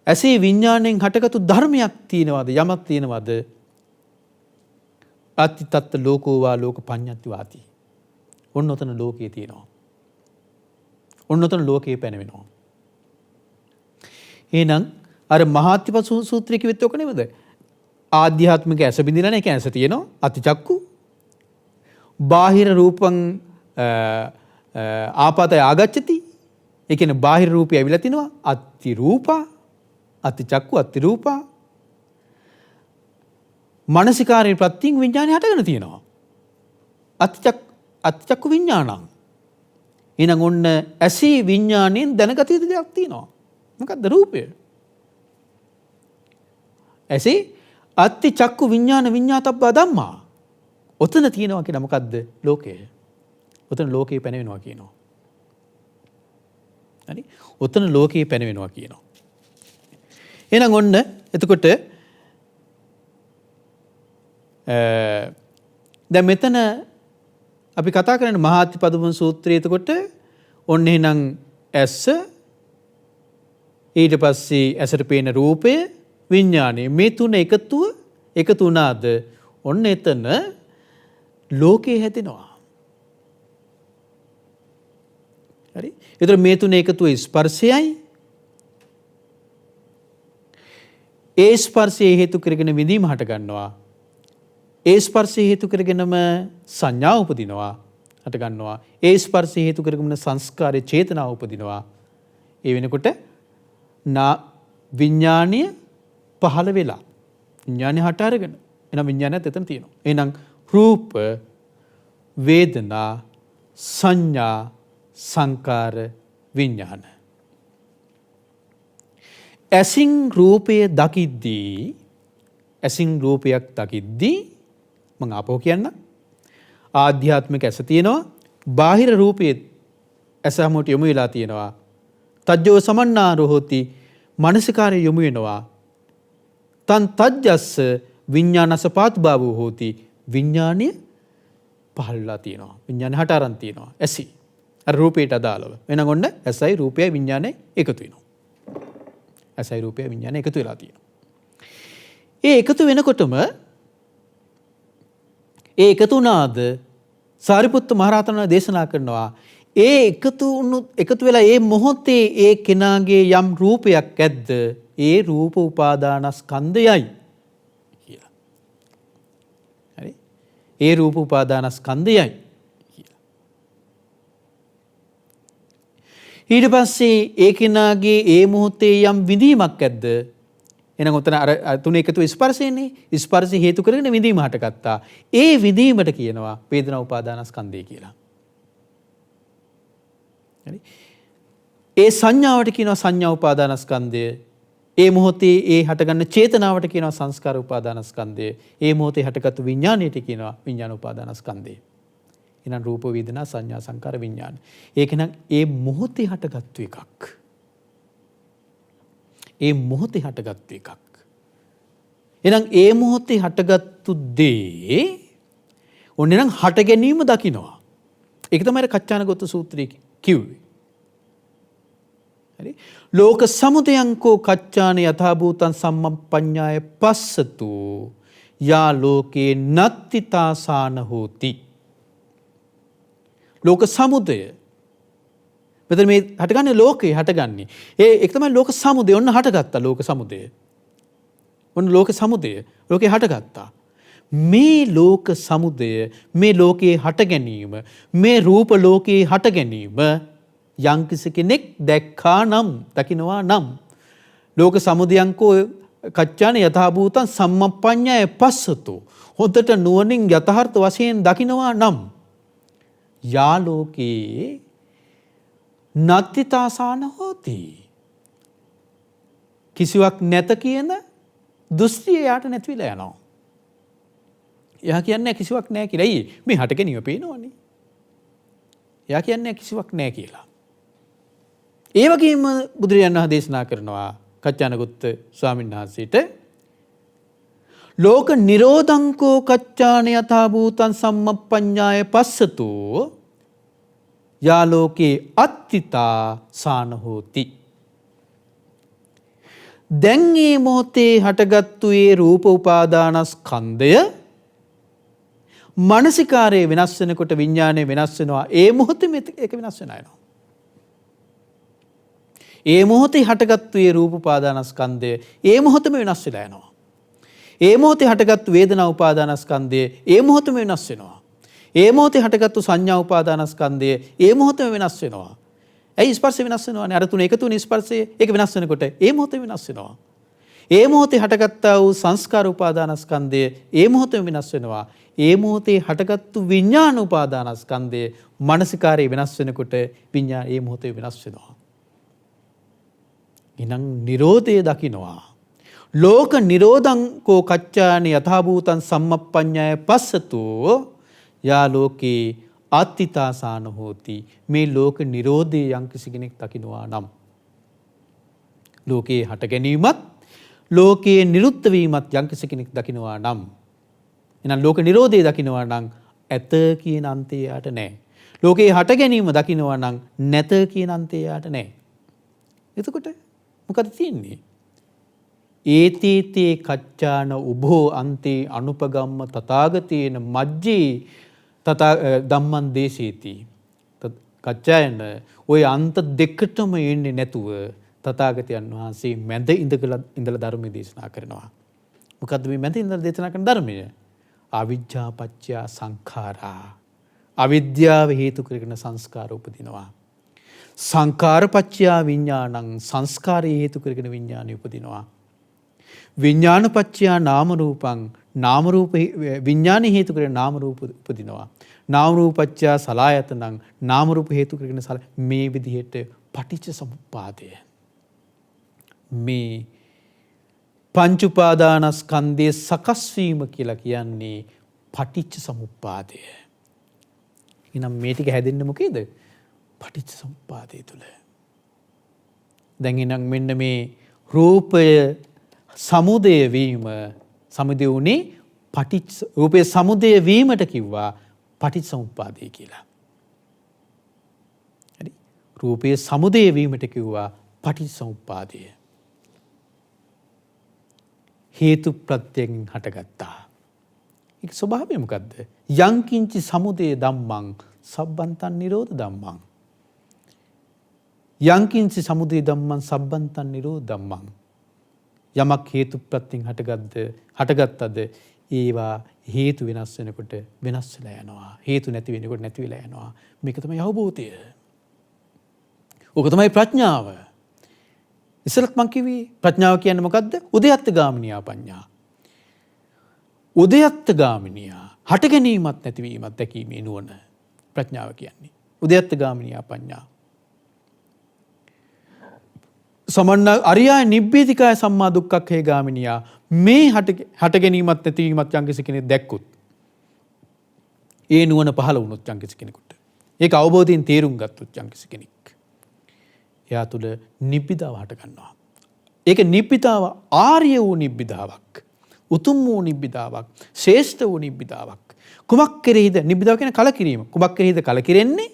A: ඇසේ විඥාණයෙන් හටගත්තු ධර්මයක් තියෙනවද? යමක් තියෙනවද? අත්ති තත්ත ලෝකෝවා ලෝක පඤ්ඤත්ති වාති. ඔන්න ඔතන ලෝකයේ තියෙනවා. ඔන්න ඔතන ලෝකයේ පැනවෙනවා. එහෙනම් අර මහාත්තිප සූත්‍රය කිව්වෙත් ඔක නෙමෙයිද? ආධ්‍යාත්මික ඇස බින්දිලා නැහැ. ඒක ඇස තියෙනවා. අත්ති චක්කු. බාහිර රූපං ආපතය ආගච්ඡති. ඒ කියන්නේ බාහිර රූපය ඇවිල්ලා තිනවා. අත්ති රූපා අත්ති චක්කු අත්ති රූපා මානසිකාරී ප්‍රත්‍යයෙන් විඥානය හටගෙන තියෙනවා. අත්ති චක්කු විඥානං. එහෙනම් ඔන්න ඇසී විඥාණයෙන් දැනගත යුතු දෙයක් තියෙනවා. මොකක්ද? රූපය. ඇසී අත්ති චක්කු විඥාන විඤ්ඤාතබ්බා ධම්මා. ඔතන තියෙනවා කියන මොකද්ද? ලෝකය. ඔතන ලෝකේ පැනවෙනවා කියනවා. හරි? ඔතන ලෝකේ පැනවෙනවා කියනවා. එහෙනම් ඔන්න එතකොට දැන් මෙතන අපි කතා කරන්නේ මහාත්පදුම සූත්‍රය. එතකොට ඔන්න එහෙනම් ඇස, ඊට පස්සේ ඇසට පේන රූපය, විඥානය, මේ තුන එකතු වුණාද ඔන්න එතන ලෝකේ හැදෙනවා. හරි? ඒතර මේ තුන එකතුව ස්පර්ශයයි. ඒ ස්පර්ශය හේතු කරගෙන විඳීම හට ගන්නවා. ඒ ස්පර්ශය හේතු කරගෙනම සංඥා උපදිනවා, හට ගන්නවා. ඒ ස්පර්ශය හේතු කරගෙන සංස්කාරයේ චේතනාව උපදිනවා. ඒ වෙනකොට විඥානීය පහළ වෙලා විඥානය හට අරගෙන එහෙනම් විඥානයත් එතන තියෙනවා. එහෙනම් රූප, වේදනා, සංඥා, සංකාර, විඥාන. ඇසින් රූපය දකිද්දී, ඇසින් රූපයක් දකිද්දී මම ආපහු කියන්න. ආධ්‍යාත්මික ඇස තියෙනවා, බාහිර රූපයේ ඇස හැමෝට යොමු වෙලා තියෙනවා. තජ්ජෝ සමන්නාරෝ හෝති, මානසිකාරය යොමු වෙනවා. තන් තජ්ජස්ස විඥානස පාත්භාවෝ හෝති, විඥානය පහළලා තියෙනවා. විඥානය හට අරන් තියෙනවා ඇසි. අර රූපයට අදාළව. එහෙනම් ඔන්න ඇසයි රූපයයි විඥානය එකතු වෙනවා. ඇසයි රූපයයි විඥානය එකතු වෙලා තියෙනවා. ඒ එකතු වෙනකොටම ඒ එකතු වුණාද සාරිපුත්ත මහරහතන් වහන්සේ දේශනා කරනවා ඒ එකතු වෙලා ඒ මොහොතේ ඒ කෙනාගේ යම් රූපයක් ඇද්ද ඒ රූප උපාදානස්කන්ධයයි කියලා. හරි? ඒ රූප උපාදානස්කන්ධයයි කියලා. ඊට පස්සේ ඒ කෙනාගේ ඒ මොහොතේ යම් විඳීමක් ඇද්ද එහෙනම් උතන අර තුන එකතු ස්පර්ශයනේ. ස්පර්ශය හේතු කරගෙන විඳීම හටගත්තා. ඒ විඳීමට කියනවා වේදනා උපාදානස්කන්ධය කියලා. හරි? ඒ සංඥාවට කියනවා සංඥා උපාදානස්කන්ධය. ඒ මොහොතේ ඒ හටගන්න චේතනාවට කියනවා සංස්කාර උපාදානස්කන්ධය. ඒ මොහොතේ හටගත්තු විඥාණයට කියනවා විඥාන උපාදානස්කන්ධය. එහෙනම් රූප, වේදනා, සංඥා, සංකාර, විඥාන. ඒක නම් ඒ මොහොතේ හටගත්තු එකක්. ඒ මොහොතේ හටගත්තු එකක්. එහෙනම් ඒ මොහොතේ හටගත්තු දේ ඔන්නේ නම් හට ගැනීම දකින්නවා. ඒක තමයි කච්චානගත සූත්‍රයේ කිව්වේ. හරි? ලෝක සමුදයංකෝ කච්චාන යථා භූතං සම්මප්පඤ්ඤාය පස්සතු යා ලෝකේ නත්තිතාසාන හෝති. ලෝක සමුදය මෙතන මේ හටගන්නේ ලෝකේ හටගන්නේ. ඒක තමයි ලෝක සමුදය. ඔන්න හටගත්තා ලෝක සමුදය. ඔන්න ලෝක සමුදය. ලෝකේ හටගත්තා. මේ ලෝක සමුදය, මේ ලෝකේ හට ගැනීම, මේ රූප ලෝකේ හට ගැනීම යම්කිසි කෙනෙක් දැක්කා නම්, දකින්නවා නම් ලෝක සමුදයංකෝ කච්චාන යථා භූතං සම්මප්පඤ්ඤාය පස්සතු. හොඳට නුවණින් යථාර්ථ වශයෙන් දකින්නවා නම් යා ලෝකේ නත්තිතාසාන හෝති. කිසිවක් නැත කියන දෘෂ්ටිය යාට නැතිවිලා යනවා. එයා කියන්නේ කිසිවක් නැහැ කියලා. ඇයි? මේ හට ගැනීම පේනවනේ. එයා කියන්නේ කිසිවක් නැහැ කියලා. ඒ වගේම බුදුරජාණන් වහන්සේ දේශනා කරනවා කච්චානගුත්ත ස්වාමීන් වහන්සේට ලෝක නිරෝධංකෝ කච්චාන යථා භූතං සම්මප්පඤ්ඤාය පස්සතු යා ලෝකේ අත්තිතා සාන හෝති. දැන් මේ මොහොතේ හටගත්තු ඒ රූප උපාදානස්කන්ධය මානසිකාරයේ වෙනස් වෙනකොට විඥානය වෙනස් වෙනවා. ඒ මොහොතේ ඒක වෙනස් වෙනවා යනවා. ඒ මොහොතේ හටගත්තු ඒ රූප උපාදානස්කන්ධය ඒ මොහොතේම වෙනස් වෙලා යනවා. ඒ මොහොතේ හටගත්තු වේදනා උපාදානස්කන්ධය ඒ මොහොතේම වෙනස් වෙනවා. ඒ මොහොතේ හටගත්තු සංඥා උපාදානස්කන්ධය ඒ මොහොතේම වෙනස් වෙනවා. ඇයි ස්පර්ශය වෙනස් වෙනවනේ? අර තුන එකතු වෙන ස්පර්ශය ඒක වෙනස් වෙනකොට ඒ මොහොතේම වෙනස් වෙනවා. ඒ මොහොතේ හටගත්තා වූ සංස්කාර උපාදානස්කන්ධය ඒ මොහොතේම වෙනස් වෙනවා. ඒ මොහොතේ හටගත්තු විඥාන උපාදානස්කන්ධය මානසිකාරයේ වෙනස් වෙනකොට විඥාන ඒ මොහොතේ වෙනස් වෙනවා. ඉනං නිරෝධය දකින්නවා. ලෝක නිරෝධං කෝ කච්චාන යථා භූතං සම්මප්පඤ්ඤාය පස්සතු යා ලෝකේ අත්තිතාසාන හෝති. මේ ලෝක නිරෝධය යම් කිසි කෙනෙක් දකින්නවා නම් ලෝකේ හට ගැනීමත් ලෝකයේ නිරුද්ධ වීමත් යම් කිසි කෙනෙක් දකින්නවා නම් එහෙනම් ලෝක නිරෝධය දකින්නවා නම් ඇත කියන අන්තය යාට නැහැ. ලෝකේ හට ගැනීම දකිනවා නම් නැත කියන අන්තය යාට නැහැ. එතකොට මොකද තියෙන්නේ? ඒතීතේ කච්චාන උභෝ අන්තේ අනුපගම්ම තථාගතේන මජ්ජේ ධම්මං දේශේති. කච්චායන ওই අන්ත දෙකටම එන්නේ නැතුව තථාගතයන් වහන්සේ මැද ඉඳලා ධර්ම දේශනා කරනවා. මොකද්ද මේ මැද ඉඳලා දේශනා කරන ධර්මය? අවිජ්ජා පත්‍ය සංඛාරා. අවිද්‍යාව හේතු කරගෙන සංස්කාර උපදිනවා. සංඛාර පත්‍ය විඥානං. සංස්කාරය හේතු කරගෙන විඥානය උපදිනවා. විඥාන පත්‍ය නාම රූපං. නාම රූප විඥාන හේතු කරගෙන නාම රූප උපදිනවා. නාම රූප පත්‍ය සලආයතනං. නාම රූප හේතු කරගෙන මේ විදිහට පටිච්ච සමුප්පාදය. මේ පංච උපාදානස්කන්ධයේ සකස් වීම කියලා කියන්නේ පටිච්ච සමුප්පාදය. එහෙනම් මේ ටික හැදෙන්නේ මොකේද? පටිච්ච සමුප්පාදය තුල. දැන් එහෙනම් මෙන්න මේ රූපය සමුදය වීම සමුදය උනේ පටිච්ච රූපයේ සමුදය වීමට කිව්වා පටිච්ච සමුප්පාදය කියලා. හරි? රූපයේ සමුදය වීමට කිව්වා පටිච්ච සමුප්පාදය. හේතු ප්‍රත්‍යයෙන් හටගත්තා. ඒක ස්වභාවය මොකද්ද? යංකින්චි සමුදය ධම්මං සබ්බන්තං නිරෝධ ධම්මං. යංකින්චි සමුදය ධම්මං සබ්බන්තං නිරෝධ ධම්මං. යමක් හේතු ප්‍රත්‍යයෙන් හටගත්තද ඒවා හේතු වෙනස් වෙනකොට වෙනස් වෙලා යනවා. හේතු නැති වෙනකොට නැති වෙලා යනවා. මේක තමයි අවබෝධය. ඕක තමයි ප්‍රඥාව. ඉස්සරත් මං කිව්වේ ප්‍රඥාව කියන්නේ මොකද්ද? උදයත්ත ගාමිනියා පඤ්ඤා. උදයත්ත ගාමිනියා හට ගැනීමත් නැතිවීමත් දැකීමේ නුවණ ප්‍රඥාව කියන්නේ. උදයත්ත ගාමිනියා පඤ්ඤා. සමන්න අරියාය නිබ්බේධිකාය සම්මා දුක්ඛක්ඛේ ගාමිනියා මේ හට ගැනීමත් නැතිවීමත් යම්කිසි කෙනෙක් දැක්කොත් ඒ නුවණ පහළ වුණොත් යම්කිසි කෙනෙකුට ඒක අවබෝධයෙන් තේරුම් ගත්තොත් යම්කිසි කෙනෙක් එයා තුළ නිබ්බිදාව හට ගන්නවා. ඒක නිබ්බිදාව ආර්ය වූ නිබ්බිදාවක්. උතුම් වූ නිබ්බිදාවක්. ශ්‍රේෂ්ඨ වූ නිබ්බිදාවක්. කුමක් කෙරෙහිද? නිබ්බිදාව කියන්නේ කලකිරීම. කුමක් කෙරෙහිද කලකිරෙන්නේ?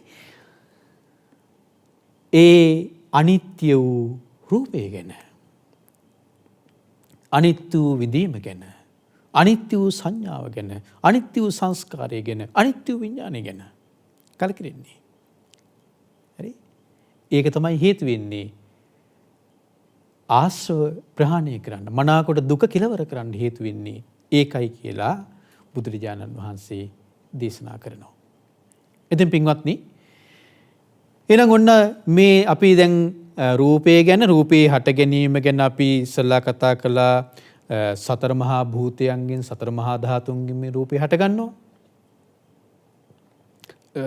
A: ඒ අනිත්‍ය වූ රූපය ගැන. අනිත්‍ය වූ විඳීම ගැන. අනිත්‍ය වූ සංඥාව ගැන. අනිත්‍ය වූ සංස්කාරය ගැන. අනිත්‍ය වූ විඥානය ගැන කලකිරෙන්නේ. හරි? ඒක තමයි හේතු වෙන්නේ ආශ්‍රව ප්‍රහාණය කරන්න. මනාකොට දුක කෙලවර කරන්න හේතු වෙන්නේ ඒකයි කියලා බුදුරජාණන් වහන්සේ දේශනා කරනවා. ඉතින් පින්වත්නි, එහෙනම් ඔන්න මේ අපි දැන් රූපය ගැන, රූපේ හට ගැනීම ගැන අපි ඉස්සලා කතා කළා. සතර මහා භූතයන්ගෙන්, සතර මහා ධාතුන්ගෙන් මේ රූපේ හට ගන්නවා.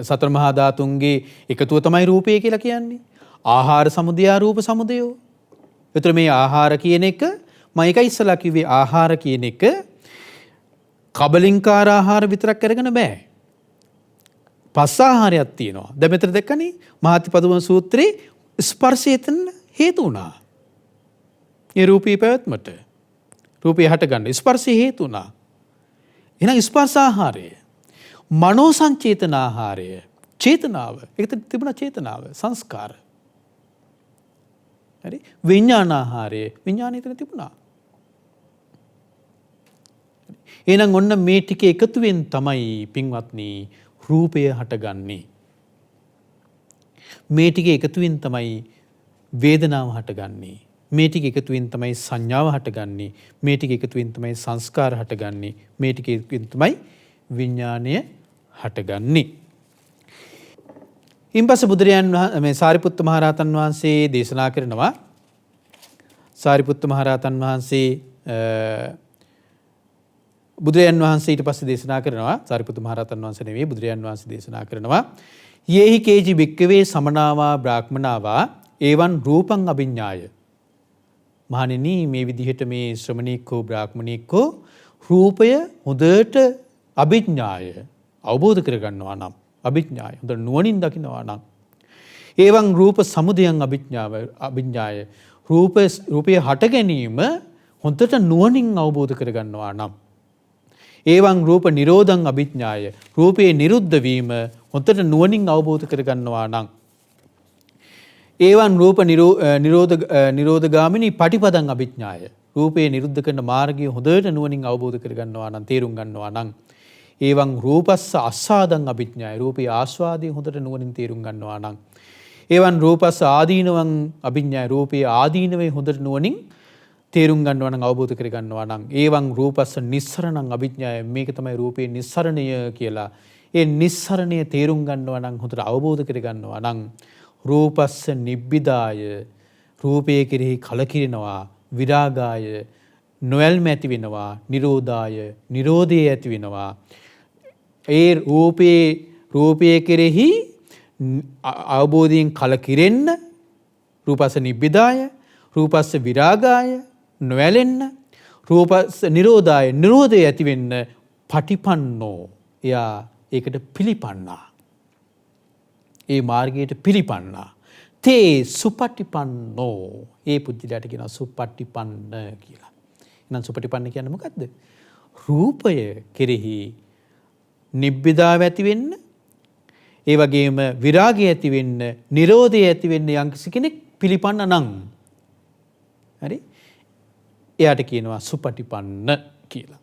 A: සතර මහා ධාතුන්ගේ එකතුව තමයි රූපය කියලා කියන්නේ. ආහාර සමුදය, රූප සමුදයෝ. ඒතර මේ ආහාර කියන එක මම එකයි ඉස්සලා කිව්වේ ආහාර කියන එක කබලින්කාර ආහාර විතරක් අරගෙන බෑ. පස් ආහාරයක් තියෙනවා. දැන් මෙතන දැක්කනේ මහාතිපදුම සූත්‍රයේ ස්පර්ශයෙන් හේතු වුණා. ඒ රූපී පැවැත්මට. රූපේ හට ගන්න ස්පර්ශය හේතු වුණා. එහෙනම් ස්පර්ශ ආහාරය, මනෝ සංචේතන ආහාරය, චේතනාව. ඒකට තිබුණා චේතනාව, සංස්කාර. හරි? විඥාන ආහාරය, විඥානය එතන තිබුණා. එහෙනම් ඔන්න මේ ටික එකතුවෙන් තමයි පින්වත්නි රූපය හටගන්නේ. මේ ටික එකතුවෙන් තමයි වේදනාව හටගන්නේ. මේ ටික එකතුවෙන් තමයි සංඥාව හටගන්නේ. මේ ටික එකතුවෙන් තමයි සංස්කාර හටගන්නේ. මේ ටික එකතුවෙන් තමයි විඥාණය හටගන්නේ. ඉන්පස්සේ බුදුරයන් මේ සාරිපුත්ත මහරහතන් වහන්සේ දේශනා කරනවා. සාරිපුත්ත මහරහතන් වහන්සේ බුදුරයන් වහන්සේ ඊට පස්සේ දේශනා කරනවා. සාරිපුත්ත මහරහතන් වහන්සේ නෙවෙයි, බුදුරයන් වහන්සේ දේශනා කරනවා. යේහි කේජි භික්කවේ සමනාවා බ්‍රාහ්මනාවා ඒවන් රූපං අභිඥාය. මහණෙනි, මේ විදිහට මේ ශ්‍රමණීකෝ බ්‍රාහ්මණීකෝ රූපය හොඳට අභිඥාය අවබෝධ කරගන්නවා නම්, අභිඥාය හොඳ නුවණින් දකිනවා නම්, ඒවන් රූප සමුදයං අභිඥාය රූපය හට ගැනීම හොඳට නුවණින් අවබෝධ කරගන්නවා නම්, ඒවං රූප නිරෝධං අභිඥාය. රූපේ නිරුද්ධ වීම හොඳට නුවණින් අවබෝධ කරගන්නවා නම් ඒවන් රූප නිරෝධගාමිනී පටිපදං අභිඥාය. රූපේ නිරුද්ධ කරන මාර්ගය හොඳට නුවණින් අවබෝධ කරගන්නවා නම් තේරුම් ගන්නවා නම් ඒවන් රූපස්ස අස්සාදං අභිඥාය. රූපේ ආස්වාදයේ හොඳට නුවණින් තේරුම් ගන්නවා නම් ඒවන් රූපස්ස ආදීනවං අභිඥාය. රූපේ ආදීනවේ හොඳට නුවණින් තේරුම් ගන්නවා නම් අවබෝධ කරගන්නවා නම් ඒවන් රූපස්ස නිස්සරණං අභිඥාය. මේක තමයි රූපේ නිස්සරණය කියලා. ඒ නිස්සරණය තේරුම් ගන්නවා නම් හොඳට අවබෝධ කරගන්නවා නම් රූපස්ස නිබ්බිදාය. රූපය කෙරෙහි කලකිරෙනවා. විරාගාය නොයල්ම ඇති වෙනවා. නිරෝධාය නිරෝධය ඇති වෙනවා. ඒ රූපය කෙරෙහි අවබෝධයෙන් කලකිරෙන්න රූපස්ස නිබ්බිදාය. රූපස්ස විරාගාය නොයැලෙන්න. රූපස්ස නිරෝධාය නිරෝධය ඇති වෙන්න පටිපන්නෝ. එයා ඒකට පිළිපන්නා. ඒ මාර්ගයට පිළිපන්නා. තේ සුපටිපන්නෝ. ඒ පුද්ගලයාට කියනවා සුපටිපන්න කියලා. එහෙනම් සුපටිපන්න කියන්නේ මොකද්ද? රූපය කෙරෙහි නිබ්බිදාව ඇති වෙන්න, ඒ වගේම විරාගය ඇති වෙන්න, නිරෝධය ඇති වෙන්න යම්කිසි කෙනෙක් පිළිපන්න නම් හරි එයාට කියනවා සුපටිපන්න කියලා.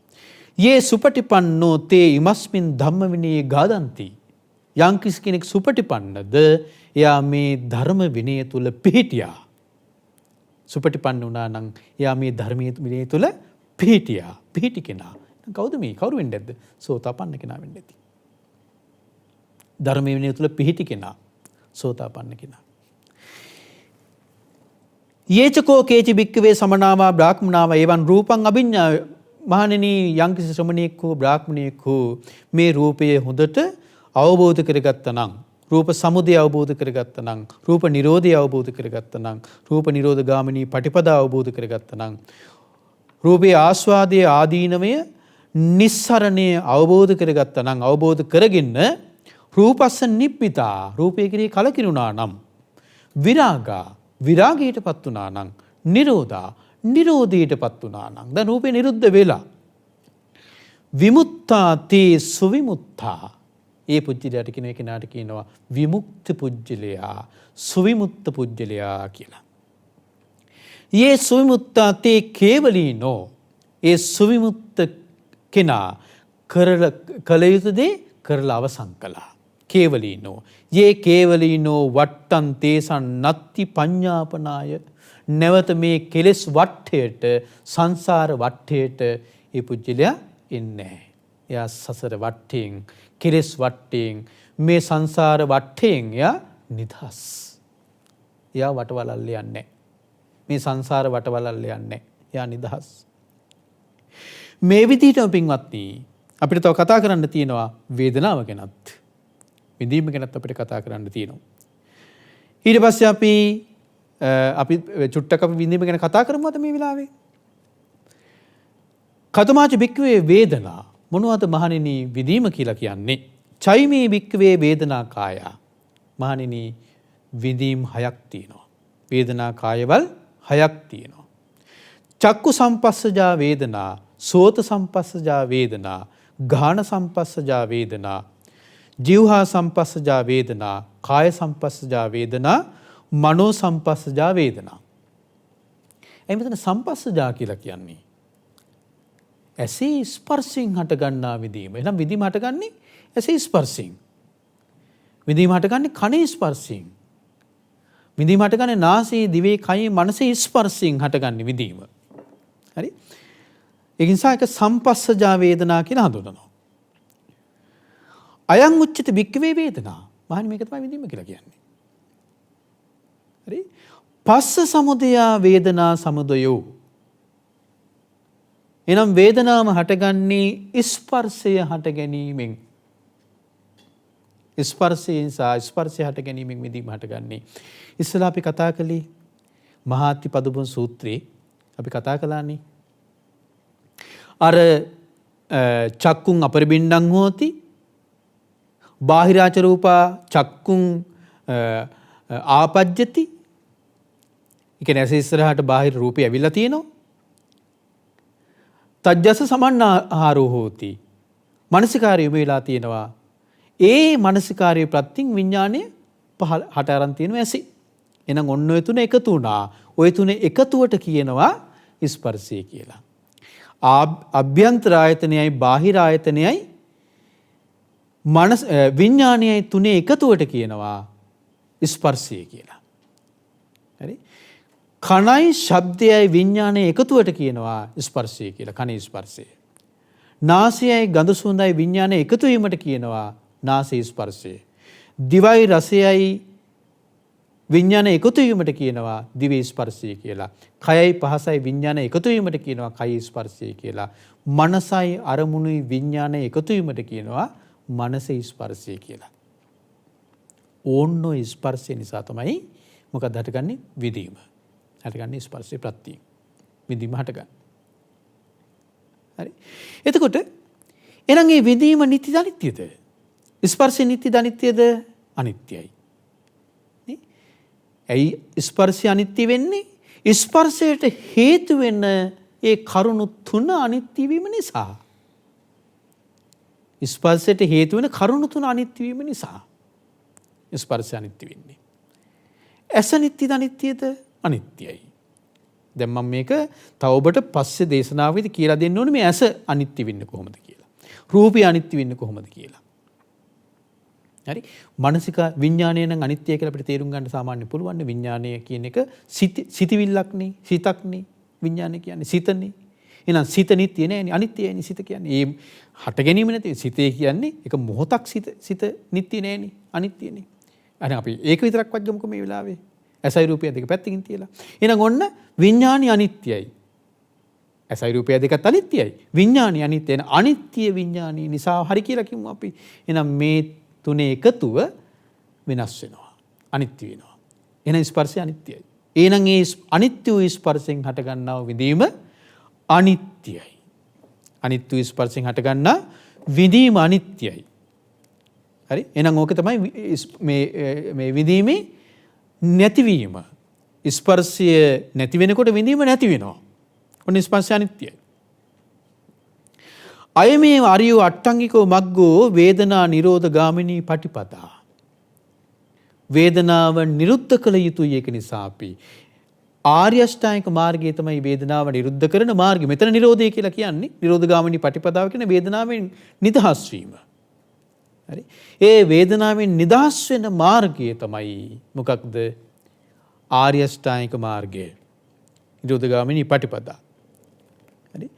A: යේ සුපටිපන්නෝ තේ ඉමස්මින් ධම්ම විනයේ ගාදන්ති. යම්කිසි කෙනෙක් සුපටිපන්නද එයා මේ ධර්ම විනය තුල පිහිටියා. සුපටිපන්න වුණා නම් එයා මේ ධර්මයේ විනය තුල පිහිටියා. පිහිටි කෙනා. කවුද මේ? කවුරු වෙන්නේ නැද්ද? සෝතාපන්න කෙනා වෙන්නේ නැති. ධර්මයේ විනය තුල පිහිටි කෙනා. සෝතාපන්න කෙනා. යේචකෝ කේචි බික්කවේ සමනාවා බ්‍රාහ්මනාවා එවං රූපං අභිඤ්ඤා. මහණෙනි යම්කිසි ශ්‍රමණයෙක් හෝ බ්‍රාහ්මණයෙක් හෝ මේ රූපය හොඳට අවබෝධ කරගත්තා නම්, රූප සමුදය අවබෝධ කරගත්තා නම්, රූප නිරෝධය අවබෝධ කරගත්තා නම්, රූප නිරෝධ ගාමිනී පටිපදා අවබෝධ කරගත්තා නම්, රූපේ ආස්වාදයේ ආදීනමය නිස්සරණය අවබෝධ කරගත්තා නම්, අවබෝධ කරගෙන රූපස්ස නිබ්බිතා රූපේ කෙරෙහි කලකිරුණා නම්, විරාගා විරාගයටපත් වුණා නම්, නිරෝධා නිරෝධයටපත් වුණා නම්, දැන් රූපේ නිරුද්ධ වෙලා විමුක්තා තේ සුවිමුක්තා. ඒ පුජ්‍යලයට කියන කෙනාට කියනවා විමුක්ත පුජ්‍යලයා, සුවිමුක්ත පුජ්‍යලයා කියලා. යේ සුවිමුක්තා තේ කේවලීනෝ. ඒ සුවිමුක්ත කෙනා කළ යුතු දේ කරලා අවසන් කළා. කේවලීනෝ. යේ කේවලීනෝ වට්ටන් තේසන් නත්ති පඤ්ඤාපනාය. නැවත මේ කෙලෙස් වට්ටයට, සංසාර වට්ටයට ඒ පුජ්‍යලයා එන්නේ නැහැ. එයා සසර වට්ටයෙන්, කෙලෙස් වට්ටයෙන්, මේ සංසාර වට්ටයෙන් එයා නිදහස්. එයා වටවලල්ල යන්නේ නැහැ. මේ සංසාර වටවලල්ල යන්නේ නැහැ. එයා නිදහස්. මේ විදිහටම පින්වත්නි අපිට තව කතා කරන්න තියෙනවා වේදනාව ගැනත්. විඳීම ගැනත් අපිට කතා කරන්න තියෙනවා. ඊට පස්සේ අපි චුට්ටක් අපි විඳීම ගැන කතා කරමු අද මේ වෙලාවේ. කතමාච බික්කවේ වේදනා. මොනවද මහණෙනි විඳීම කියලා කියන්නේ? චෛමේ බික්කවේ වේදනා කායා. මහණෙනි විඳීම් 6ක් තියෙනවා. වේදනා කායවල 6ක් තියෙනවා. චක්කු සම්පස්සජා වේදනා, සෝත සම්පස්සජා වේදනා, ගාහන සම්පස්සජා වේදනා, ජීවහා සම්පස්සජා වේදනා, කාය සම්පස්සජා වේදනා, මනෝ සම්පස්සජා වේදනා. එමෙතන සම්පස්සජා කියලා කියන්නේ ඇසේ ස්පර්ශයෙන් හටගන්නා විඳීම. එහෙනම් විඳීම හටගන්නේ ඇසේ ස්පර්ශයෙන්. විඳීම හටගන්නේ කනේ ස්පර්ශයෙන්. විඳීම හටගන්නේ නාසයේ, දිවේ, කයේ, මනසේ ස්පර්ශයෙන් හටගන්නේ විඳීම. හරි? ඒ නිසා ඒක සම්පස්සජා වේදනා කියලා හඳුනනවා. අයං උච්චිත බික්කවේ වේදනා. මහණනි මේක තමයි විඳීම කියලා කියන්නේ. හරි? පස්ස සමුදයා වේදනා සමුදයෝ. එනම් වේදනාව හටගන්නේ ස්පර්ශය හට ගැනීමෙන්. ස්පර්ශයෙන් සහ ස්පර්ශය හට ගැනීමෙන් විඳීම හටගන්නේ. ඉස්සලා අපි කතා කළේ මහාත්ති පදුබන් සූත්‍රයේ අපි කතා කළානේ. අර චක්කුන් අපරිබින්ඩං හෝති බාහිරාච රූපා චක්කුන් ආපජ්ජති. ඒ කියන්නේ ඇස ඉස්සරහට බාහිර රූපය ඇවිල්ලා තියෙනවා. තජ්ජස සමන්නාහාරෝ හෝති. මානසිකාරය යොමු වෙලා තියෙනවා. ඒ මානසිකාරයේ ප්‍රත්‍යයෙන් විඥානය පහළ හට අරන් තියෙනවා ඇසි. එහෙනම් ඔන්න ඔය තුන එකතු වුණා. ඔය තුන එකතුවට කියනවා ස්පර්ශය කියලා. අභ්‍යන්තර ආයතනයයි බාහිර ආයතනයයි මනස විඥානයයි තුනේ එකතුවට කියනවා ස්පර්ශය කියලා. හරි? කනයි ශබ්දයයි විඥානය එකතුවට කියනවා ස්පර්ශය කියලා. කනේ ස්පර්ශය. නාසයයි ගඳ සුවඳයි විඥානය එකතු වීමට කියනවා නාසයේ ස්පර්ශය. දිවයි රසයයි විඥානය එකතු වීමට කියනවා දිවේ ස්පර්ශය කියලා. කයයි පහසයි විඥානය එකතු වීමට කියනවා කයේ ස්පර්ශය කියලා. මනසයි අරමුණුයි විඥානය එකතු වීමට කියනවා මනසේ ස්පර්ශය කියලා. ඕන්න ඔය ස්පර්ශය නිසා තමයි මොකක්ද හටගන්නේ? විදීම. හටගන්නේ ස්පර්ශේ ප්‍රත්‍යයෙන්. විදීම හටගන්නේ. හරි. එතකොට එහෙනම් මේ විදීම නිත්‍යද අනිත්‍යද? ස්පර්ශය නිත්‍යද අනිත්‍යද? අනිත්‍යයි. නේ? ඇයි ස්පර්ශය අනිත්‍ය වෙන්නේ? ස්පර්ශයට හේතු වෙන ඒ කරුණු තුන අනිත්‍ය වීම නිසා. ස්පර්ශයට හේතු වෙන කරුණු තුන අනිත්‍ය වීම නිසා ස්පර්ශය අනිත්‍ය වෙන්නේ. ඇස නිත්‍යද අනිත්‍යද? අනිත්‍යයි. දැන් මම මේක තව ඔබට පස්සේ දේශනාවෙදි කියලා දෙන්න ඕනේ මේ ඇස අනිත්‍ය වෙන්නේ කොහොමද කියලා. රූපය අනිත්‍ය වෙන්නේ කොහොමද කියලා. හරි? මානසික විඥානය නම් අනිත්‍යයි කියලා අපිට තේරුම් ගන්න සාමාන්‍ය පුළුවන්. විඥානය කියන එක සිතවිල්ලක් නේ, සිතක් නේ. විඥානය කියන්නේ සිතනේ. එහෙනම් සිත නිට්ටිය නෑනේ, අනිත්‍යයිනේ සිත කියන්නේ. ඒ හට ගැනීම නැති සිතේ කියන්නේ එක මොහොතක් සිත නිට්ටිය නෑනේ, අනිත්‍යනේ. අර අපි ඒක විතරක්වත් ගමුකෝ මේ වෙලාවේ. ඇසයි රූපය දෙක පැත්තකින් තියලා. එහෙනම් ඔන්න විඥානي අනිත්‍යයි. ඇසයි රූපය දෙකත් අනිත්‍යයි. විඥානي අනිත්‍ය. එන අනිත්‍ය විඥානي නිසා හරි කියලා කිව්වම අපි. එහෙනම් මේ තුනේ එකතුව වෙනස් වෙනවා. අනිත්‍ය වෙනවා. එහෙනම් ස්පර්ශය අනිත්‍යයි. එහෙනම් ඒ අනිත්‍ය වූ ස්පර්ශයෙන් හට ගන්නා විදීම අනිත්‍යයි. අනිත්‍ය ස්පර්ශයෙන් හට ගන්නා විදීම අනිත්‍යයි. හරි? එහෙනම් ඕක තමයි මේ විදීමේ නැතිවීම. ස්පර්ශය නැති වෙනකොට විඳීම නැති වෙනවා. ඔන්න ස්පර්ශය අනිත්‍යයි. අයමේ අරියෝ අට්ටංගිකෝ මග්ගෝ වේදනා නිරෝධ ගාමිනී පටිපදා. වේදනාව නිරුද්ධ කළ යුතුයි. ඒක නිසා අපි ආර්ය අෂ්ටාංගික මාර්ගය තමයි වේදනාව නිරුද්ධ කරන මාර්ගය. මෙතන නිරෝධය කියලා කියන්නේ නිරෝධ ගාමිනී පටිපදාව කියන වේදනාවෙන් නිදහස් වීම. හරි? ඒ වේදනාවෙන් නිදහස් වෙන මාර්ගය තමයි මොකක්ද? ආර්ය අෂ්ටාංගික මාර්ගය. නිරෝධගාමිනී පටිපදා. හරි?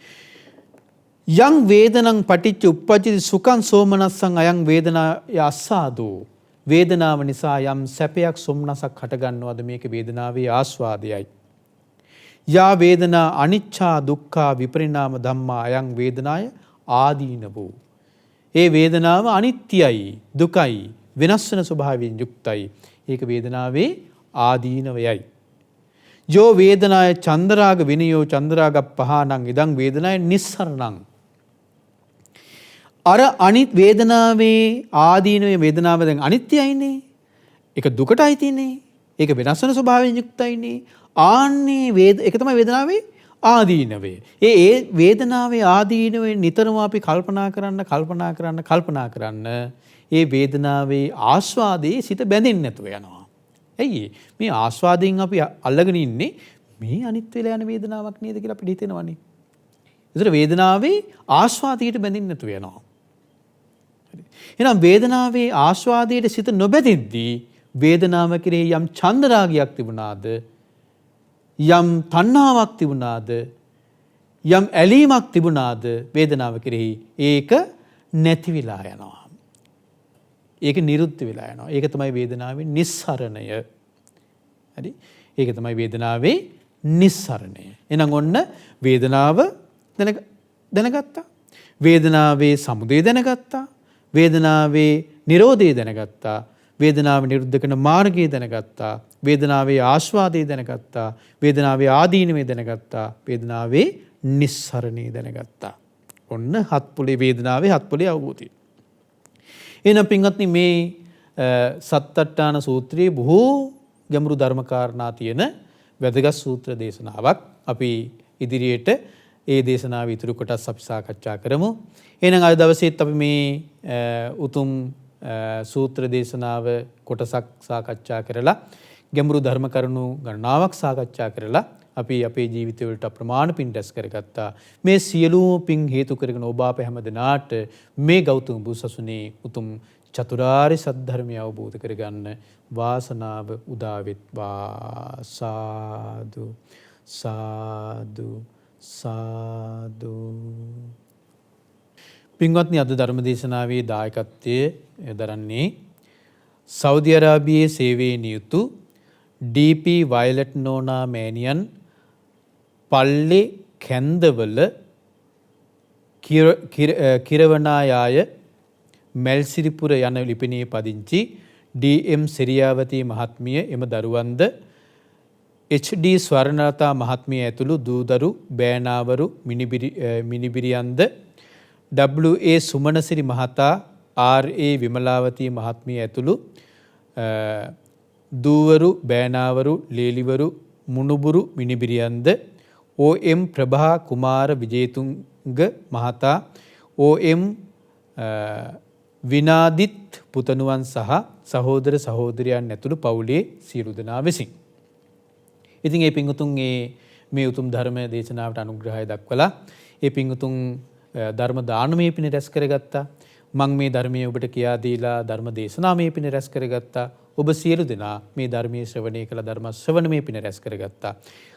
A: යං වේදනං පටිච්ච උප්පජ්ජති සුඛං සෝමනස්සං අයං වේදනාය අස්සාදෝ. වේදනාව නිසා යම් සැපයක් සොම්නසක් හට ගන්නවද මේක වේදනාවේ ආස්වාදයයි. යා වේදනා අනිච්චා දුක්ඛා විපරිණාම ධම්මා අයං වේදනාය ආදීනවෝ. ඒ වේදනාව අනිත්‍යයි, දුකයි, වෙනස් වෙන ස්වභාවයෙන් යුක්තයි. ඒක වේදනාවේ ආදීනවයයි. යෝ වේදනාය චන්දරාග විනයෝ චන්දරාග පහනං ඉදං වේදනාය නිස්සරණං. අර අනිත් වේදනාවේ ආදීනවේ වේදනාව දැන් අනිත්‍යයිනේ. ඒක දුකටයි තියෙන්නේ. ඒක වෙනස් වෙන ස්වභාවයෙන් යුක්තයිනේ. ආන්නේ ඒක තමයි වේදනාවේ ආදීනවේ. ඒ වේදනාවේ ආදීනවේ නිතරම අපි කල්පනා කරන්න ඒ වේදනාවේ ආස්වාදයේ සිත බැඳෙන්නේ නැතුව යනවා. ඇයි මේ ආස්වාදයෙන් අපි අල්ලගෙන ඉන්නේ මේ අනිත් වෙලා යන වේදනාවක් නේද කියලා අපිට හිතෙනවනේ. ඒතර වේදනාවේ ආස්වාදයට බැඳෙන්නේ නැතුව යනවා. එහෙනම් වේදනාවේ ආස්වාදයට සිත නොබැඳෙද්දී වේදනාව කෙරෙහි යම් චන්දරාගයක් තිබුණාද, යම් තණ්හාවක් තිබුණාද, යම් ඇලීමක් තිබුණාද වේදනාව කෙරෙහි ඒක නැති වෙලා යනවා. ඒක නිරුද්ධ වෙලා යනවා. ඒක තමයි වේදනාවේ නිස්සරණය. හරි? ඒක තමයි වේදනාවේ නිස්සරණය. එහෙනම් ඔන්න වේදනාව දැනගත්තා. වේදනාවේ සමුදය දැනගත්තා. වේදනාවේ නිරෝධය දැනගත්තා. වේදනාව නිරුද්ධ කරන මාර්ගය දැනගත්තා. වේදනාවේ ආස්වාදය දැනගත්තා. වේදනාවේ ආදීනවේ දැනගත්තා. වේදනාවේ නිස්සරණය දැනගත්තා. ඔන්න හත්පොලේ වේදනාවේ හත්පොලේ අවබෝධය. එහෙනම් පින්වත්නි මේ සත්තට්ඨාන සූත්‍රයේ බොහෝ ගැඹුරු ධර්ම කාරණා තියෙන වැදගත් සූත්‍ර දේශනාවක් අපි ඉදිරියට ඒ දේශනාව ඉතුරු කොටස් අපි සාකච්ඡා කරමු. එහෙනම් අද දවසේත් අපි මේ උතුම් සූත්‍ර දේශනාව කොටසක් සාකච්ඡා කරලා ගැඹුරු ධර්ම කරුණු ගණනාවක් සාකච්ඡා කරලා අපි අපේ ජීවිතය වලට අප්‍රමාණ පින් රැස් කරගත්තා. මේ සියලුම පින් හේතු කරගෙන ඔබ අප හැම දෙනාට මේ ගෞතම බුදුසසුනේ උතුම් චතුරාර්ය සත්‍ය අවබෝධ කරගන්න වාසනාව උදා වෙත්වා. සාදු සාදු සාදු. පින්වත්නි, අද ධර්ම දේශනාවේ දායකත්වයේ දරන්නේ සෞදි අරාබියේ සේවයේ නියුතු ඩී.පී. වයලට් නෝනා මෑණියන් පල්ලේ කැන්දවල කිරවනායාය මැල්සිරිපුර යන ලිපිණයේ පදිංචි ඩී.එම්. සිරියාවතී මහත්මිය එම දරුවන්ද එච්.ඩී. ස්වර්ණලතා මහත්මිය ඇතුළු දූදරු බෑනාවරු මිනිබිරියන්ද W.A. සුමනසිරි මහතා R.A. විමලාවතී මහත්මිය ඇතුළු දූවරු බෑනාවරු ලේලිවරු මුණුබුරු මිනිබිරියන්ද O.M. ප්‍රභා කුමාර විජේතුංග මහතා O.M. විනාදිත් පුතණුවන් සහ සහෝදර සහෝදරයන් ඇතුළු පවුලේ සියලු දෙනා විසින්. ඉතින් ඒ පින්වුතුන් මේ උතුම් ධර්ම දේශනාවට අනුග්‍රහය දක්වලා ඒ පින්වුතුන් ධර්ම දානමය පින රැස් කරගත්තා. මම මේ ධර්මයේ ඔබට කියා දීලා ධර්ම දේශනාමය පින රැස් කරගත්තා. ඔබ සියලු දෙනා මේ ධර්මයේ ශ්‍රවණය කළ ධර්ම ශ්‍රවණමය පින රැස් කරගත්තා.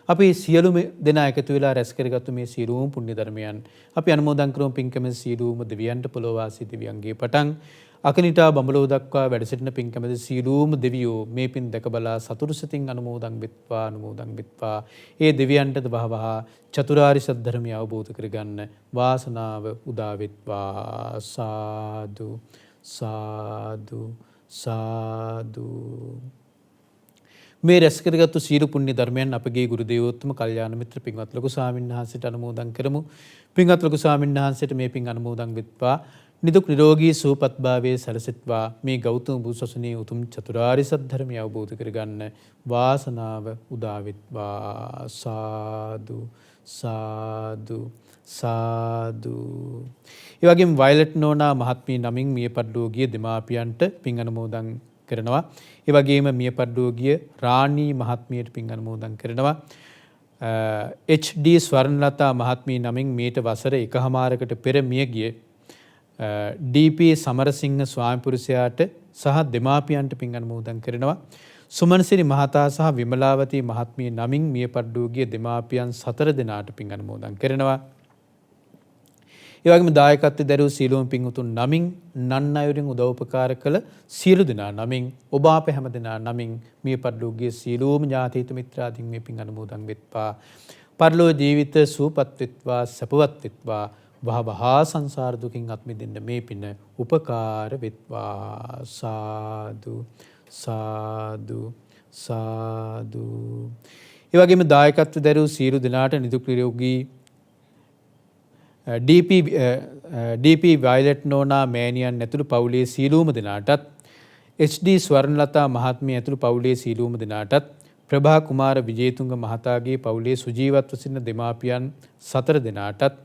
A: අපි සියලුම දෙනා එකතු වෙලා රැස් කරගත්තු මේ සියලුම පුණ්‍ය ධර්මයන් අපි අනුමෝදන් කරමු. පින්කම සියලුම දෙවියන්ට පොළොව වාසී දෙවියන්ගේ පටන් අකනිටා බඹලෝ දක්වා වැඩ සිටින පින්කමද සියලුම දෙවියෝ මේ පින් දැක බලා සතුටු සිතින් අනුමෝදන් වෙත්වා අනුමෝදන් වෙත්වා. ඒ දෙවියන්ටද වහවහ චතුරාර්ය සත්‍ය ධර්මය අවබෝධ කරගන්න වාසනාව උදා වෙත්වා. සාදු සාදු සාදු. මේ රැස් කරගත්තු සියලු පුණ්‍ය ධර්මයන් අපගේ ගුරු දේවෝත්තම කල්යාණ මිත්‍ර පින්වත් ලොකු ස්වාමීන් වහන්සේට අනුමෝදන් කරමු. පින්වත් ලොකු ස්වාමීන් වහන්සේට මේ පින් අනුමෝදන් වෙත්වා. නිදුක් නිරෝගී සුවපත් භාවයේ සැලසෙත්වා. මේ ගෞතම බුදුසසුනේ උතුම් චතුරාර්ය සත්‍ය ධර්මය අවබෝධ කරගන්න වාසනාව උදා වෙත්වා. සාදු සාදු සාදු. ඒ වගේම වයලට් නෝනා මහත්මිය නමින් මියපරලෝ ගිය දෙමාපියන්ට පින් අනුමෝදන් කරනවා. ඒ වගේම මියපරලෝ ගිය රාණී මහත්මියට පින් අනුමෝදන් කරනවා. එච්.ඩී. ස්වර්ණලතා මහත්මිය නමින් මේට වසර 1මාරකට පෙර මිය ගිය ඩී.පී. සමරසිංහ ස්වාමිපුරුෂයාට සහ දෙමාපියන්ට පින් අනුමෝදන් කරනවා. සුමනසිරි මහතා සහ විමලාවතී මහත්මිය නමින් මියපරලෝ ගිය දෙමාපියන් 4 දෙනාට පින් අනුමෝදන් කරනවා. ඒ වගේම දායකත්වයේ දරූ සීලෝම පින්වතුන් නමින් නන් අයුරින් උදව්පකාර කළ සියලු දෙනා නමින් ඔබ අප හැම දෙනා නමින් මියපරලෝ ගිය සීලෝම ඥාතීත මිත්‍රාදීන් මේ පින් අනුමෝදන් වෙත්වා. පරලෝ ජීවිත සුවපත් වෙත්වා සපවත් වෙත්වා. වහවහා සංසාර දුකින් අත් මිදෙන්න මේ පින උපකාර වෙත්වා. සාදු සාදු සාදු. ඒ වගේම දායකත්වයේ දරූ සියලු දෙනාට නිදුක් නිරෝගී ඩී.පී. වයලට් නෝනා මෑණියන් ඇතුළු පවුලේ සියලුම දෙනාටත් එච්.ඩී. ස්වර්ණලතා මහත්මිය ඇතුළු පවුලේ සියලුම දෙනාටත් ප්‍රභා කුමාර විජේතුංග මහතාගේ පවුලේ සුජීවත්ව සිටින දෙමාපියන් 4 දෙනාටත්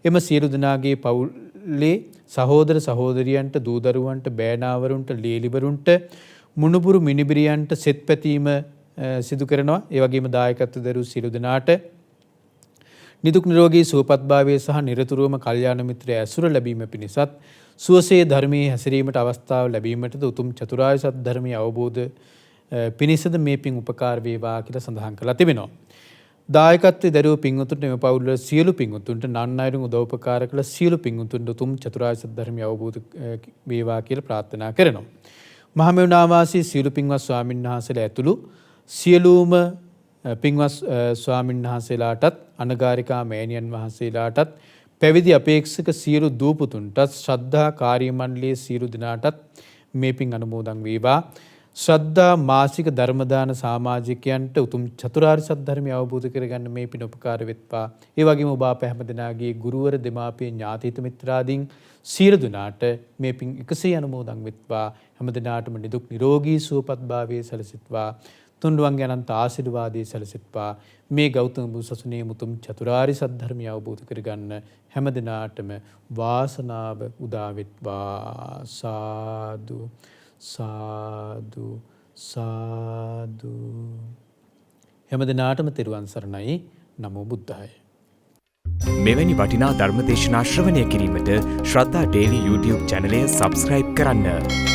A: එම සියලු දෙනාගේ පවුලේ සහෝදර සහෝදරියන්ට දූදරුවන්ට බෑනාවරුන්ට ලේලිවරුන්ට මුණුබුරු මිනිබිරියන්ට සෙත් පැතීම සිදු කරනවා. ඒ වගේම දායකත්වයේ දරූ සියලු දෙනාට නිදුක් නිරෝගී සුවපත් භාවයේ සහ නිරතුරුවම කල්යාණ මිත්‍රය ඇසුර ලැබීම පිණිසත් සුවසේ ධර්මයේ හැසිරීමට අවස්ථාව ලැබීමටද උතුම් චතුරාර්ය සත්‍ය ධර්මයේ අවබෝධ පිණිසද මේ පින් උපකාර වේවා කියලා සඳහන් කරලා තිබෙනවා. දායකත්වයේ දරූ පින්වතුන්ට මෙම පවුල් වල සියලු පින්වතුන්ට නන් අයුරින් උදව්පකාර කළ සියලු පින්වතුන්ට උතුම් චතුරාර්ය සත්‍ය ධර්මයේ අවබෝධ වේවා කියලා ප්‍රාර්ථනා කරනවා. මහමෙවුනාවාසී සියලු පින්වත් ස්වාමීන් වහන්සේලා ඇතුළු සියලුම පින්වත් ස්වාමීන් වහන්සේලාටත් අනගාരികා මෑණියන් වහන්සේලාටත් පැවිදි අපේක්ෂක සියලු දූපුතුන්ටත් ශ්‍රද්ධා කාර්ය මණ්ඩලයේ සියලු දෙනාටත් මේ පින් අනුමෝදන් වේවා. ශ්‍රද්ධා මාසික ධර්ම දාන සමාජිකයන්ට උතුම් චතුරාර්ය සත්‍ය ධර්මය අවබෝධ කරගන්න මේ පින උපකාර වෙත්වා. ඒ වගේම ඔබ අප හැම දෙනාගේ ගුරුවර දෙමාපිය ඥාතීත මිත්‍රාදීන් සියලු දෙනාට මේ පින් එකසේ අනුමෝදන් වෙත්වා. හැම දෙනාටම නිදුක් නිරෝගී සුවපත් භාවයේ සැලසෙත්වා. තුන්රුවන්ගේ අනන්ත ආශිර්වාදයේ සැලසෙත්වා. මේ ගෞතම බුදු සසුනේ මුතුන් චතුරාර්ය සත්‍ය අවබෝධ කරගන්න හැම දිනාටම වාසනාව උදා වෙත්වා. සාදු සාදු සාදු. හැම දිනාටම තෙරුවන් සරණයි. නමෝ බුද්ධාය.
B: මෙවැනි වටිනා ධර්මදේශනා ශ්‍රවණය කිරීමට ශ්‍රද්ධා ඩේලි YouTube චැනලය සබස්ක්‍රයිබ් කරන්න.